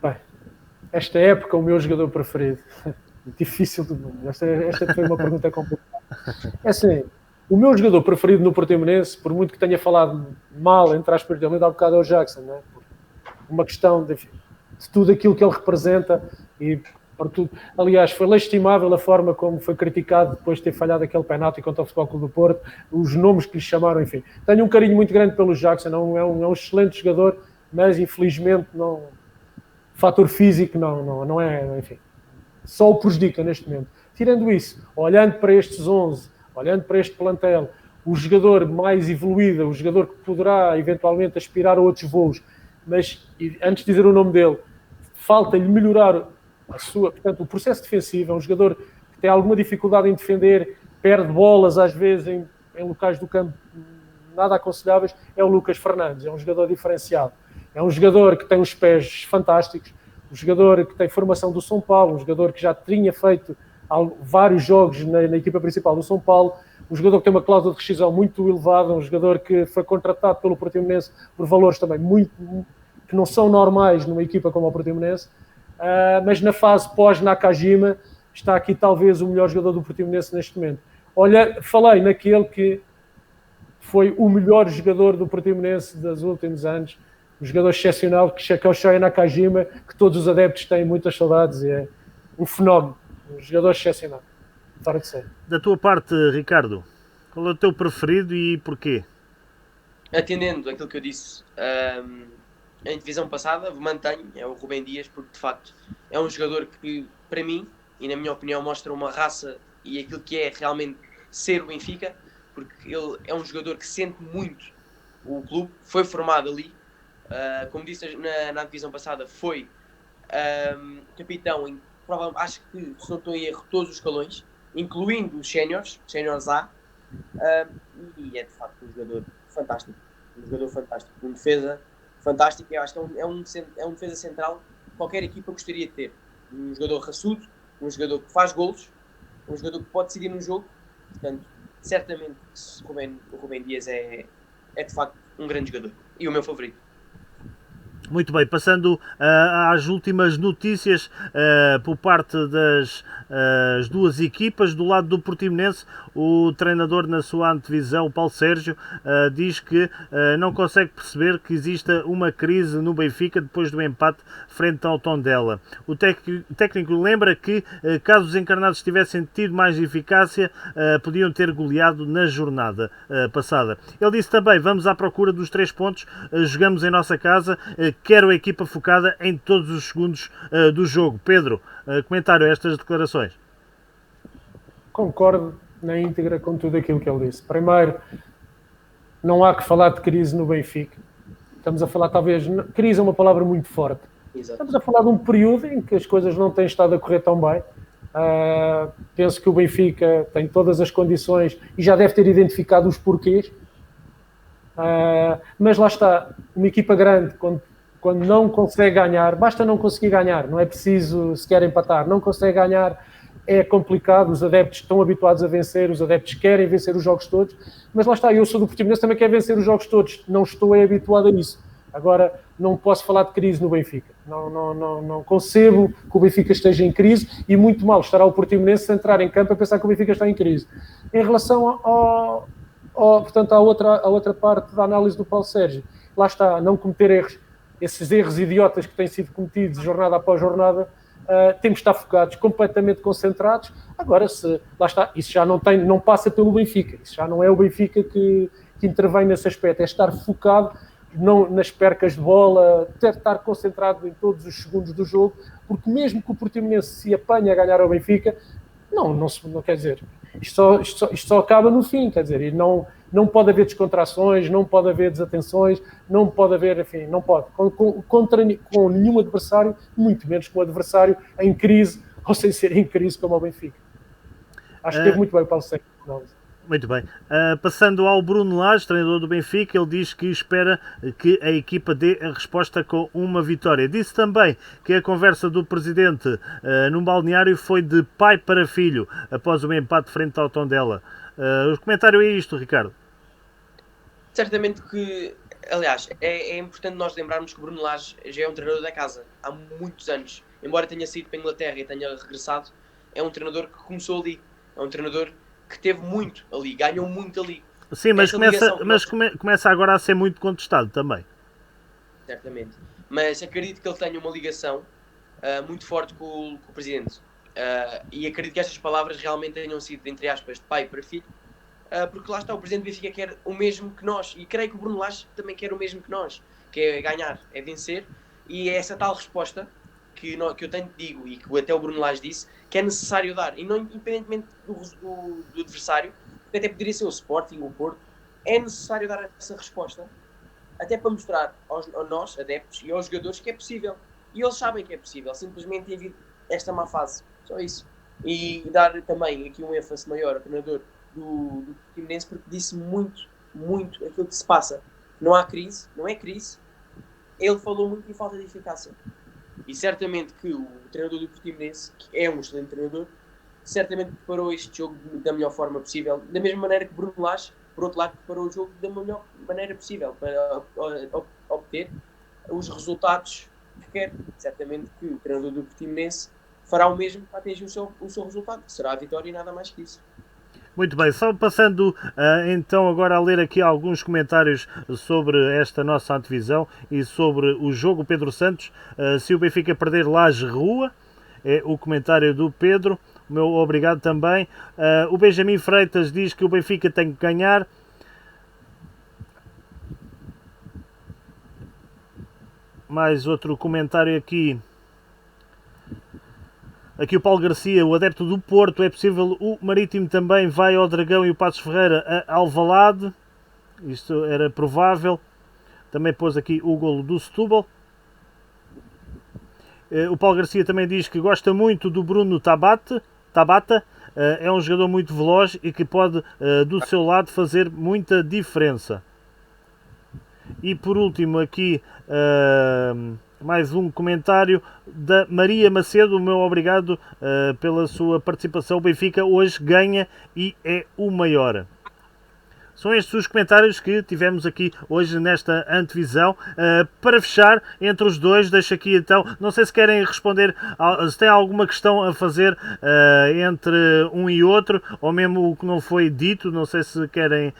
Bem, esta época o meu jogador preferido, difícil de nome. Esta foi uma pergunta complicada. É assim, o meu jogador preferido no Portimonense, por muito que tenha falado mal, entre aspas, dele, há um bocado é o Jackson, não é? Uma questão de tudo aquilo que ele representa e por tudo. Aliás, foi lastimável a forma como foi criticado depois de ter falhado aquele penalti contra o Futebol Clube do Porto, os nomes que lhe chamaram, enfim. Tenho um carinho muito grande pelo Jackson, é um excelente jogador, mas infelizmente o fator físico não é, enfim, só o prejudica neste momento. Tirando isso, olhando para estes 11, olhando para este plantel, o jogador mais evoluído, o jogador que poderá eventualmente aspirar a outros voos, mas antes de dizer o nome dele, falta-lhe melhorar portanto, o processo defensivo. É um jogador que tem alguma dificuldade em defender, perde bolas às vezes em locais do campo nada aconselháveis. É o Lucas Fernandes, é um jogador diferenciado, é um jogador que tem os pés fantásticos, um jogador que tem formação do São Paulo, um jogador que já tinha feito vários jogos na equipa principal do São Paulo, um jogador que tem uma cláusula de rescisão muito elevada, um jogador que foi contratado pelo Portimonense por valores também que não são normais numa equipa como o Portimonense, mas na fase pós-Nakajima está aqui talvez o melhor jogador do Portimonense neste momento. Olha, falei naquele que foi o melhor jogador do Portimonense dos últimos anos, um jogador excepcional, que é o Shoya Nakajima, que todos os adeptos têm muitas saudades, e é um fenómeno, um jogador excepcional, fora de série. Da tua parte, Ricardo, qual é o teu preferido e porquê? Atendendo aquilo que eu disse em divisão passada, mantenho, é o Rubem Dias, porque de facto é um jogador que, para mim, e na minha opinião, mostra uma raça e aquilo que é realmente ser o Benfica, porque ele é um jogador que sente muito o clube, foi formado ali, como disse na divisão passada, foi capitão em, acho que, se não estou em erro, todos os escalões, incluindo os séniores A, e é de facto um jogador fantástico, um defesa fantástico. Eu acho que é um defesa central que qualquer equipa gostaria de ter, um jogador raçudo, um jogador que faz golos, um jogador que pode decidir no jogo. Portanto, certamente o Rubem Dias é de facto um grande jogador e o meu favorito. Muito bem, passando às últimas notícias por parte das duas equipas. Do lado do Portimonense, o treinador na sua antevisão, Paulo Sérgio, diz que não consegue perceber que exista uma crise no Benfica depois do empate frente ao Tondela. O técnico lembra que, caso os encarnados tivessem tido mais eficácia, podiam ter goleado na jornada passada. Ele disse também: vamos à procura dos 3 pontos, jogamos em nossa casa, quero a equipa focada em todos os segundos do jogo. Pedro, comentário a estas declarações? Concordo na íntegra com tudo aquilo que ele disse. Primeiro, não há que falar de crise no Benfica. Estamos a falar, talvez, crise é uma palavra muito forte. Exato. Estamos a falar de um período em que as coisas não têm estado a correr tão bem. Penso que o Benfica tem todas as condições e já deve ter identificado os porquês. Mas lá está, uma equipa grande, quando não consegue ganhar, basta não conseguir ganhar, não é preciso sequer empatar, não consegue ganhar, é complicado, os adeptos estão habituados a vencer, os adeptos querem vencer os jogos todos, mas lá está, eu sou do Portimonense, também quero vencer os jogos todos, não estou habituado a isso. Agora, não posso falar de crise no Benfica, não concebo que o Benfica esteja em crise, e muito mal estará o Portimonense a entrar em campo a pensar que o Benfica está em crise. Em relação portanto, à outra parte da análise do Paulo Sérgio, lá está, não cometer erros, esses erros idiotas que têm sido cometidos jornada após jornada, temos de estar focados, completamente concentrados. Agora, lá está, isso já não passa pelo Benfica, isso já não é o Benfica que intervém nesse aspecto, é estar focado não nas percas de bola, estar concentrado em todos os segundos do jogo, porque mesmo que o Portimonense se apanhe a ganhar ao Benfica, não quer dizer, isto só acaba no fim, quer dizer, e não pode haver descontrações, não pode haver desatenções, não pode haver, enfim, não pode, com nenhum adversário, muito menos com um adversário em crise, ou sem ser em crise como o Benfica. Acho que teve muito bem o Paulo Sérgio. Muito bem. Passando ao Bruno Lage, treinador do Benfica, ele diz que espera que a equipa dê a resposta com uma vitória. Disse também que a conversa do presidente num balneário foi de pai para filho, após o empate frente ao Tondela. O comentário é isto, Ricardo? Certamente que, aliás, é importante nós lembrarmos que o Bruno Lage já é um treinador da casa há muitos anos. Embora tenha saído para a Inglaterra e tenha regressado, é um treinador que começou ali. É um treinador que teve muito ali, ganhou muito ali. Sim, mas começa agora a ser muito contestado também. Certamente. Mas acredito que ele tenha uma ligação muito forte com o presidente. E acredito que estas palavras realmente tenham sido, entre aspas, de pai para filho, porque lá está, o presidente do Benfica quer o mesmo que nós, e creio que o Bruno Lage também quer o mesmo que nós, que é ganhar, é vencer, e é essa tal resposta que eu tanto digo, e que até o Bruno Lage disse, que é necessário dar, e não independentemente do adversário, porque até poderia ser o Sporting, o Porto, é necessário dar essa resposta, até para mostrar a nós, adeptos, e aos jogadores que é possível. E eles sabem que é possível, simplesmente tem havido esta má fase, só isso. E dar também aqui um ênfase maior ao treinador do Portimonense, porque disse muito aquilo que se passa. Não há crise, não é crise. Ele falou muito em falta de eficácia. E certamente que o treinador do Portimonense, que é um excelente treinador, certamente preparou este jogo da melhor forma possível, da mesma maneira que Bruno Lage, por outro lado, preparou o jogo da melhor maneira possível para obter os resultados que quer. Certamente que o treinador do Portimonense fará o mesmo para atingir o seu resultado, que será a vitória e nada mais que isso. Muito bem, só passando então agora a ler aqui alguns comentários sobre esta nossa antevisão e sobre o jogo Pedro Santos. Se o Benfica perder, Laje Rua, é o comentário do Pedro. O meu obrigado também. O Benjamin Freitas diz que o Benfica tem que ganhar. Mais outro comentário aqui. Aqui o Paulo Garcia, o adepto do Porto, é possível o Marítimo também vai ao Dragão e o Passos Ferreira a Alvalade. Isto era provável. Também pôs aqui o golo do Setúbal. O Paulo Garcia também diz que gosta muito do Bruno Tabata. É um jogador muito veloz e que pode, do seu lado, fazer muita diferença. E por último aqui mais um comentário da Maria Macedo. O meu obrigado pela sua participação. O Benfica hoje ganha e é o maior. São estes os comentários que tivemos aqui hoje nesta antevisão. Para fechar, entre os dois, deixo aqui então, não sei se querem responder, se tem alguma questão a fazer entre um e outro, ou mesmo o que não foi dito, não sei se querem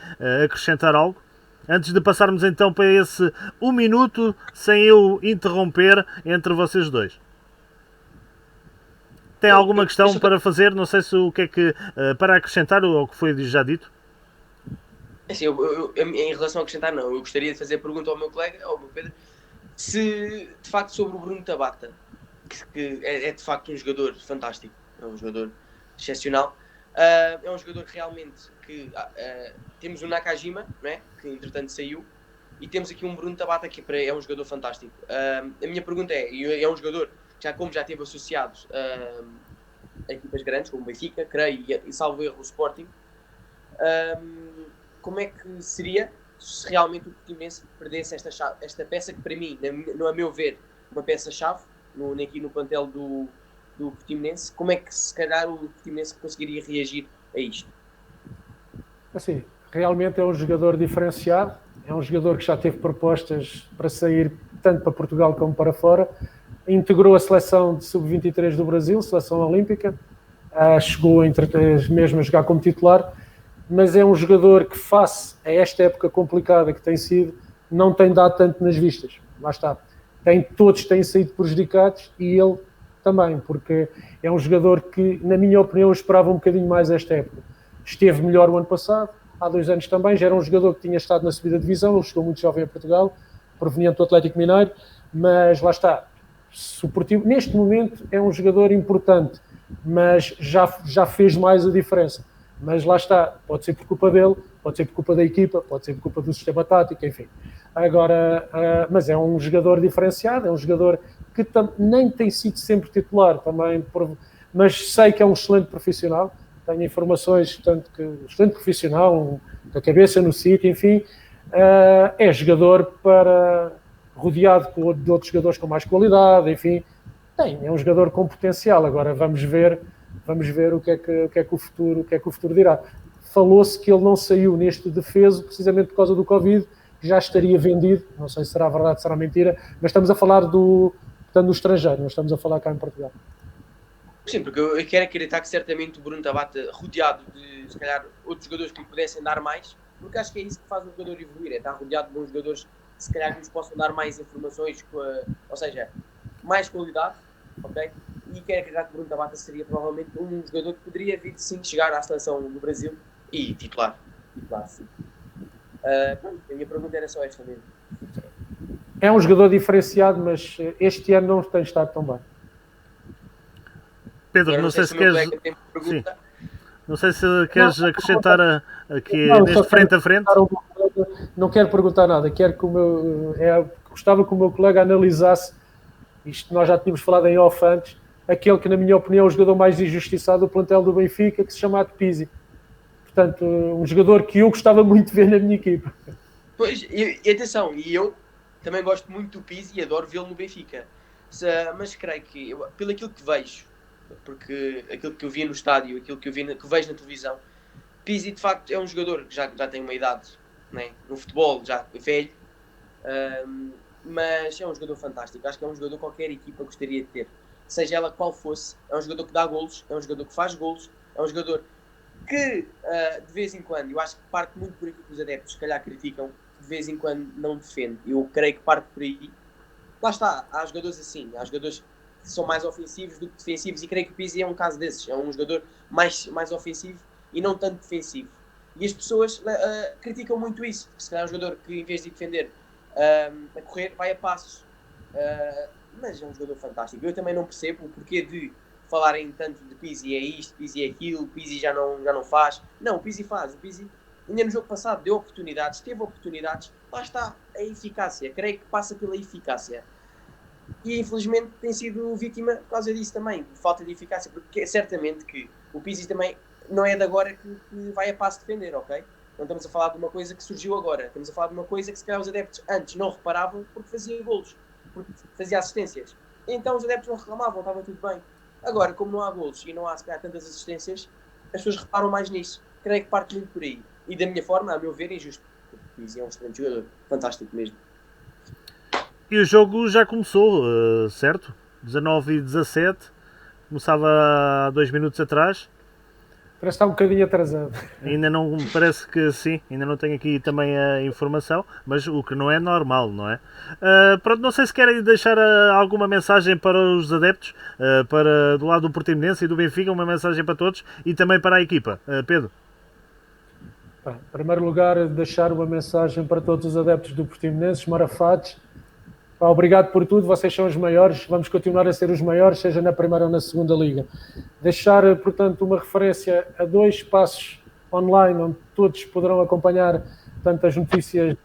acrescentar algo. Antes de passarmos então para esse 1 minuto, sem eu interromper, entre vocês dois. Tem alguma questão para fazer? Não sei se o que é que, para acrescentar ao que foi já dito. Assim, em relação a acrescentar, não. Eu gostaria de fazer a pergunta ao meu colega, ao meu Pedro, se de facto sobre o Bruno Tabata, que é de facto um jogador fantástico, é um jogador excepcional. É um jogador que realmente temos o Nakajima, não é? Que entretanto saiu, e temos aqui um Bruno Tabata que é um jogador fantástico. A minha pergunta é um jogador que como já esteve associado a equipas grandes, como o Benfica, creio, e salvo erro o Sporting, como é que seria se realmente o Portimonense perdesse esta peça que para mim, a meu ver, uma peça-chave aqui no plantel do Portimonense? Como é que se calhar o Portimonense conseguiria reagir a isto? Assim, realmente é um jogador diferenciado, é um jogador que já teve propostas para sair tanto para Portugal como para fora, integrou a seleção de sub-23 do Brasil, seleção olímpica, chegou mesmo a jogar como titular, mas é um jogador que, face a esta época complicada que tem sido, não tem dado tanto nas vistas. Lá está. Todos têm saído prejudicados e ele também, porque é um jogador que, na minha opinião, eu esperava um bocadinho mais esta época. Esteve melhor o ano passado, há 2 anos também, já era um jogador que tinha estado na subida divisão, ele chegou muito jovem a Portugal, proveniente do Atlético Mineiro, mas lá está. Neste momento é um jogador importante, mas já fez mais a diferença. Mas lá está, pode ser por culpa dele, pode ser por culpa da equipa, pode ser por culpa do sistema tático, enfim. Agora, mas é um jogador diferenciado, é um jogador que nem tem sido sempre titular também, mas sei que é um excelente profissional, tenho informações, tanto que um excelente profissional, da cabeça no sítio, enfim, é jogador rodeado de outros jogadores com mais qualidade, enfim, é um jogador com potencial. Agora vamos ver o que é que o futuro dirá. Falou-se que ele não saiu neste defeso precisamente por causa do Covid, já estaria vendido, não sei se será verdade, se será mentira, mas estamos a falar do estrangeiro, não estamos a falar cá em Portugal. Sim, porque eu quero acreditar que certamente o Bruno Tabata, rodeado de, se calhar, outros jogadores que lhe pudessem dar mais, porque acho que é isso que faz o jogador evoluir, é estar rodeado de bons jogadores que se calhar nos possam dar mais informações, ou seja, mais qualidade, ok? E quero acreditar que o Bruno Tabata seria provavelmente um jogador que poderia vir sim chegar à seleção do Brasil e titular sim. A minha pergunta era só esta mesmo. É um jogador diferenciado, mas este ano não tem estado tão bem. Pedro, Agora, não sei se queres... Sim. Não sei se queres acrescentar aqui neste frente a frente. Não quero perguntar nada, gostava que o meu colega analisasse isto. Nós já tínhamos falado em off antes, aquele que na minha opinião é o jogador mais injustiçado do plantel do Benfica, que se chama Pizzi. Portanto, um jogador que eu gostava muito de ver na minha equipa. Pois, e atenção, eu também gosto muito do Pizzi e adoro vê-lo no Benfica, mas creio que, pelo aquilo que vejo, porque aquilo que eu vi no estádio, aquilo que vejo na televisão, Pizzi de facto é um jogador que já tem uma idade, né, no futebol, já velho, mas é um jogador fantástico. Acho que é um jogador que qualquer equipa gostaria de ter, seja ela qual fosse. É um jogador que dá golos, é um jogador que faz golos, é um jogador que de vez em quando, eu acho que parte muito por aqui que os adeptos se calhar criticam, de vez em quando não defende. Eu creio que parte por aí. Lá está, há jogadores assim, há jogadores que são mais ofensivos do que defensivos e creio que o Pizzi é um caso desses. É um jogador mais ofensivo e não tanto defensivo. E as pessoas criticam muito isso, porque se calhar é um jogador que em vez de defender a correr, vai a passos. Mas é um jogador fantástico. Eu também não percebo o porquê de falarem tanto de Pizzi é isto, Pizzi é aquilo, Pizzi já não faz. Não, o Pizzi faz. O Pizzi, ainda no jogo passado, deu oportunidades, teve oportunidades. Lá está a eficácia. Creio que passa pela eficácia. E infelizmente tem sido vítima por causa disso também, de falta de eficácia. Porque é certamente que o Pizzi também não é de agora que vai a passo defender, ok? Não estamos a falar de uma coisa que surgiu agora. Estamos a falar de uma coisa que se calhar os adeptos antes não reparavam porque fazia golos, porque fazia assistências. Então os adeptos não reclamavam, estava tudo bem. Agora, como não há golos e não há se calhar tantas assistências, as pessoas reparam mais nisso. Creio que parte muito por aí. E da minha forma, a meu ver, é injusto. O Pizzi é um excelente jogador. Fantástico mesmo. E o jogo já começou, certo? 19:17. Começava há 2 minutos atrás. Parece que está um bocadinho atrasado. Ainda não, parece que sim, ainda não tenho aqui também a informação, mas o que não é normal, não é? Pronto, não sei se querem deixar alguma mensagem para os adeptos, para do lado do Portimonense e do Benfica, uma mensagem para todos e também para a equipa. Pedro? Em primeiro lugar, deixar uma mensagem para todos os adeptos do Portimonense, os marafates. Obrigado por tudo, vocês são os maiores, vamos continuar a ser os maiores, seja na primeira ou na segunda liga. Deixar, portanto, uma referência a 2 espaços online, onde todos poderão acompanhar tanto as notícias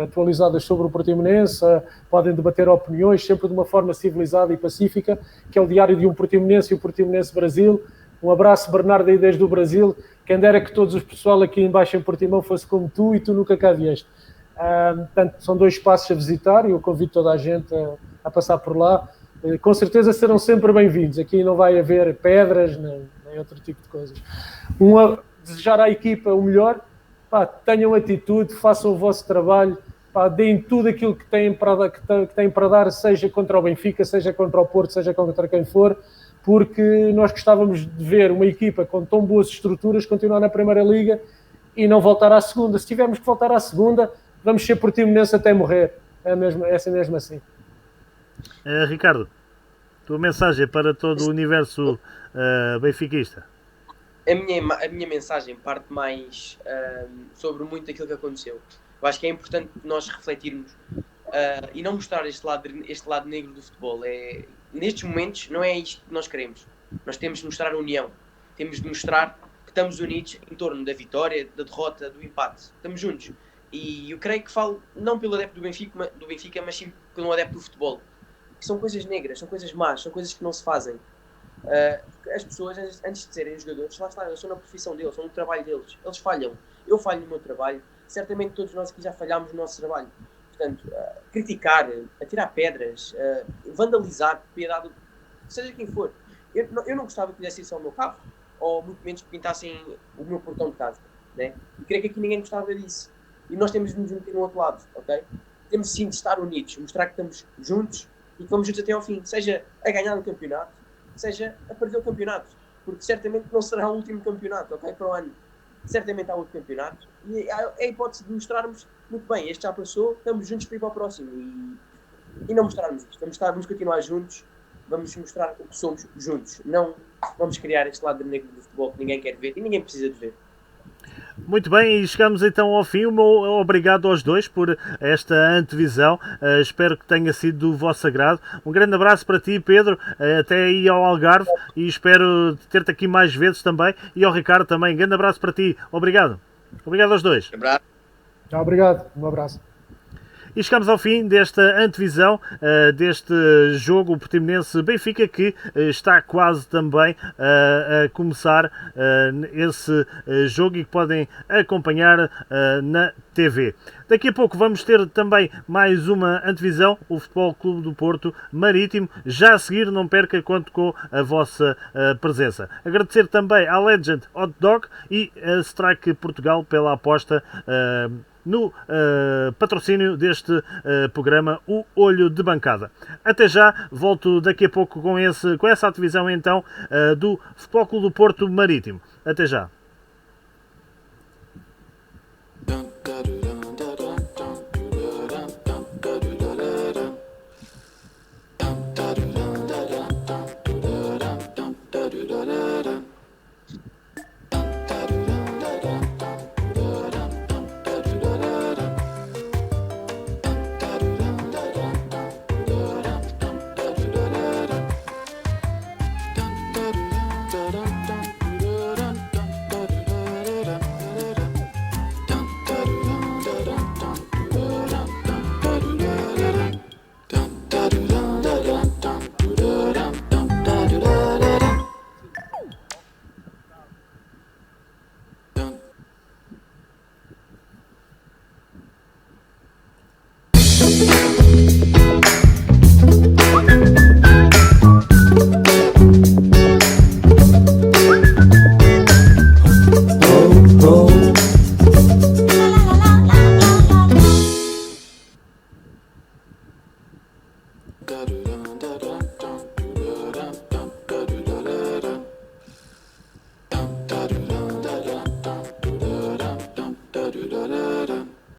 atualizadas sobre o Portimonense, podem debater opiniões, sempre de uma forma civilizada e pacífica, que é o Diário de um Portimonense e o Portimonense Brasil. Um abraço, Bernardo, aí desde o Brasil. Quem dera que todos os pessoal aqui embaixo em Portimão fosse como tu e tu nunca cá vieste. Portanto, são 2 espaços a visitar e eu convido toda a gente a passar por lá. Com certeza serão sempre bem-vindos. Aqui não vai haver pedras nem outro tipo de coisas. Desejar à equipa o melhor. Tenham atitude, façam o vosso trabalho, deem tudo aquilo que têm para dar, seja contra o Benfica, seja contra o Porto, seja contra quem for, porque nós gostávamos de ver uma equipa com tão boas estruturas continuar na Primeira Liga e não voltar à segunda. Se tivermos que voltar à segunda, vamos ser Portimonense até morrer. É mesmo assim. Ricardo, tua mensagem para todo o universo benfiquista? A minha mensagem parte mais sobre muito aquilo que aconteceu. Eu acho que é importante nós refletirmos e não mostrar este lado negro do futebol. Nestes momentos não é isto que nós queremos. Nós temos de mostrar a união. Temos de mostrar que estamos unidos em torno da vitória, da derrota, do empate. Estamos juntos. E eu creio que falo não pelo adepto do Benfica, mas sim pelo adepto do futebol. Que são coisas negras, são coisas más, são coisas que não se fazem. As pessoas, antes de serem jogadores, lá está, eles são na profissão deles, são no trabalho deles. Eles falham. Eu falho no meu trabalho. Certamente todos nós aqui já falhámos no nosso trabalho. Portanto, criticar, atirar pedras, vandalizar propriedade, seja quem for. Eu não gostava que fizessem isso ao meu carro, ou muito menos que pintassem o meu portão de casa. Né? E creio que aqui ninguém gostava disso. E nós temos de nos meter no outro lado, ok? Temos sim de estar unidos, mostrar que estamos juntos e que vamos juntos até ao fim. Seja a ganhar o campeonato, seja a perder o campeonato. Porque certamente não será o último campeonato, ok? Para o ano. Certamente há outro campeonato. E é a hipótese de mostrarmos, muito bem, este já passou, estamos juntos para ir para o próximo. E não mostrarmos isto. Vamos continuar juntos, vamos mostrar o que somos juntos. Não vamos criar este lado negro do futebol que ninguém quer ver e ninguém precisa de ver. Muito bem, e chegamos então ao fim. O meu obrigado aos dois por esta antevisão. Espero que tenha sido do vosso agrado. Um grande abraço para ti, Pedro, até aí ao Algarve, e espero ter-te aqui mais vezes também. E ao Ricardo também. Um grande abraço para ti. Obrigado. Obrigado aos dois. Obrigado. Um abraço. E chegamos ao fim desta antevisão deste jogo, o Portimonense-Benfica, que está quase também a começar esse jogo e que podem acompanhar na TV. Daqui a pouco vamos ter também mais uma antevisão, o Futebol Clube do Porto Marítimo. Já a seguir, não perca, conto com a vossa presença. Agradecer também à Legend Hot Dog e a Strike Portugal pela aposta no patrocínio deste programa, o Olho de Bancada. Até já, volto daqui a pouco com essa antevisão então do Futebol Clube do Porto Marítimo. Até já. da da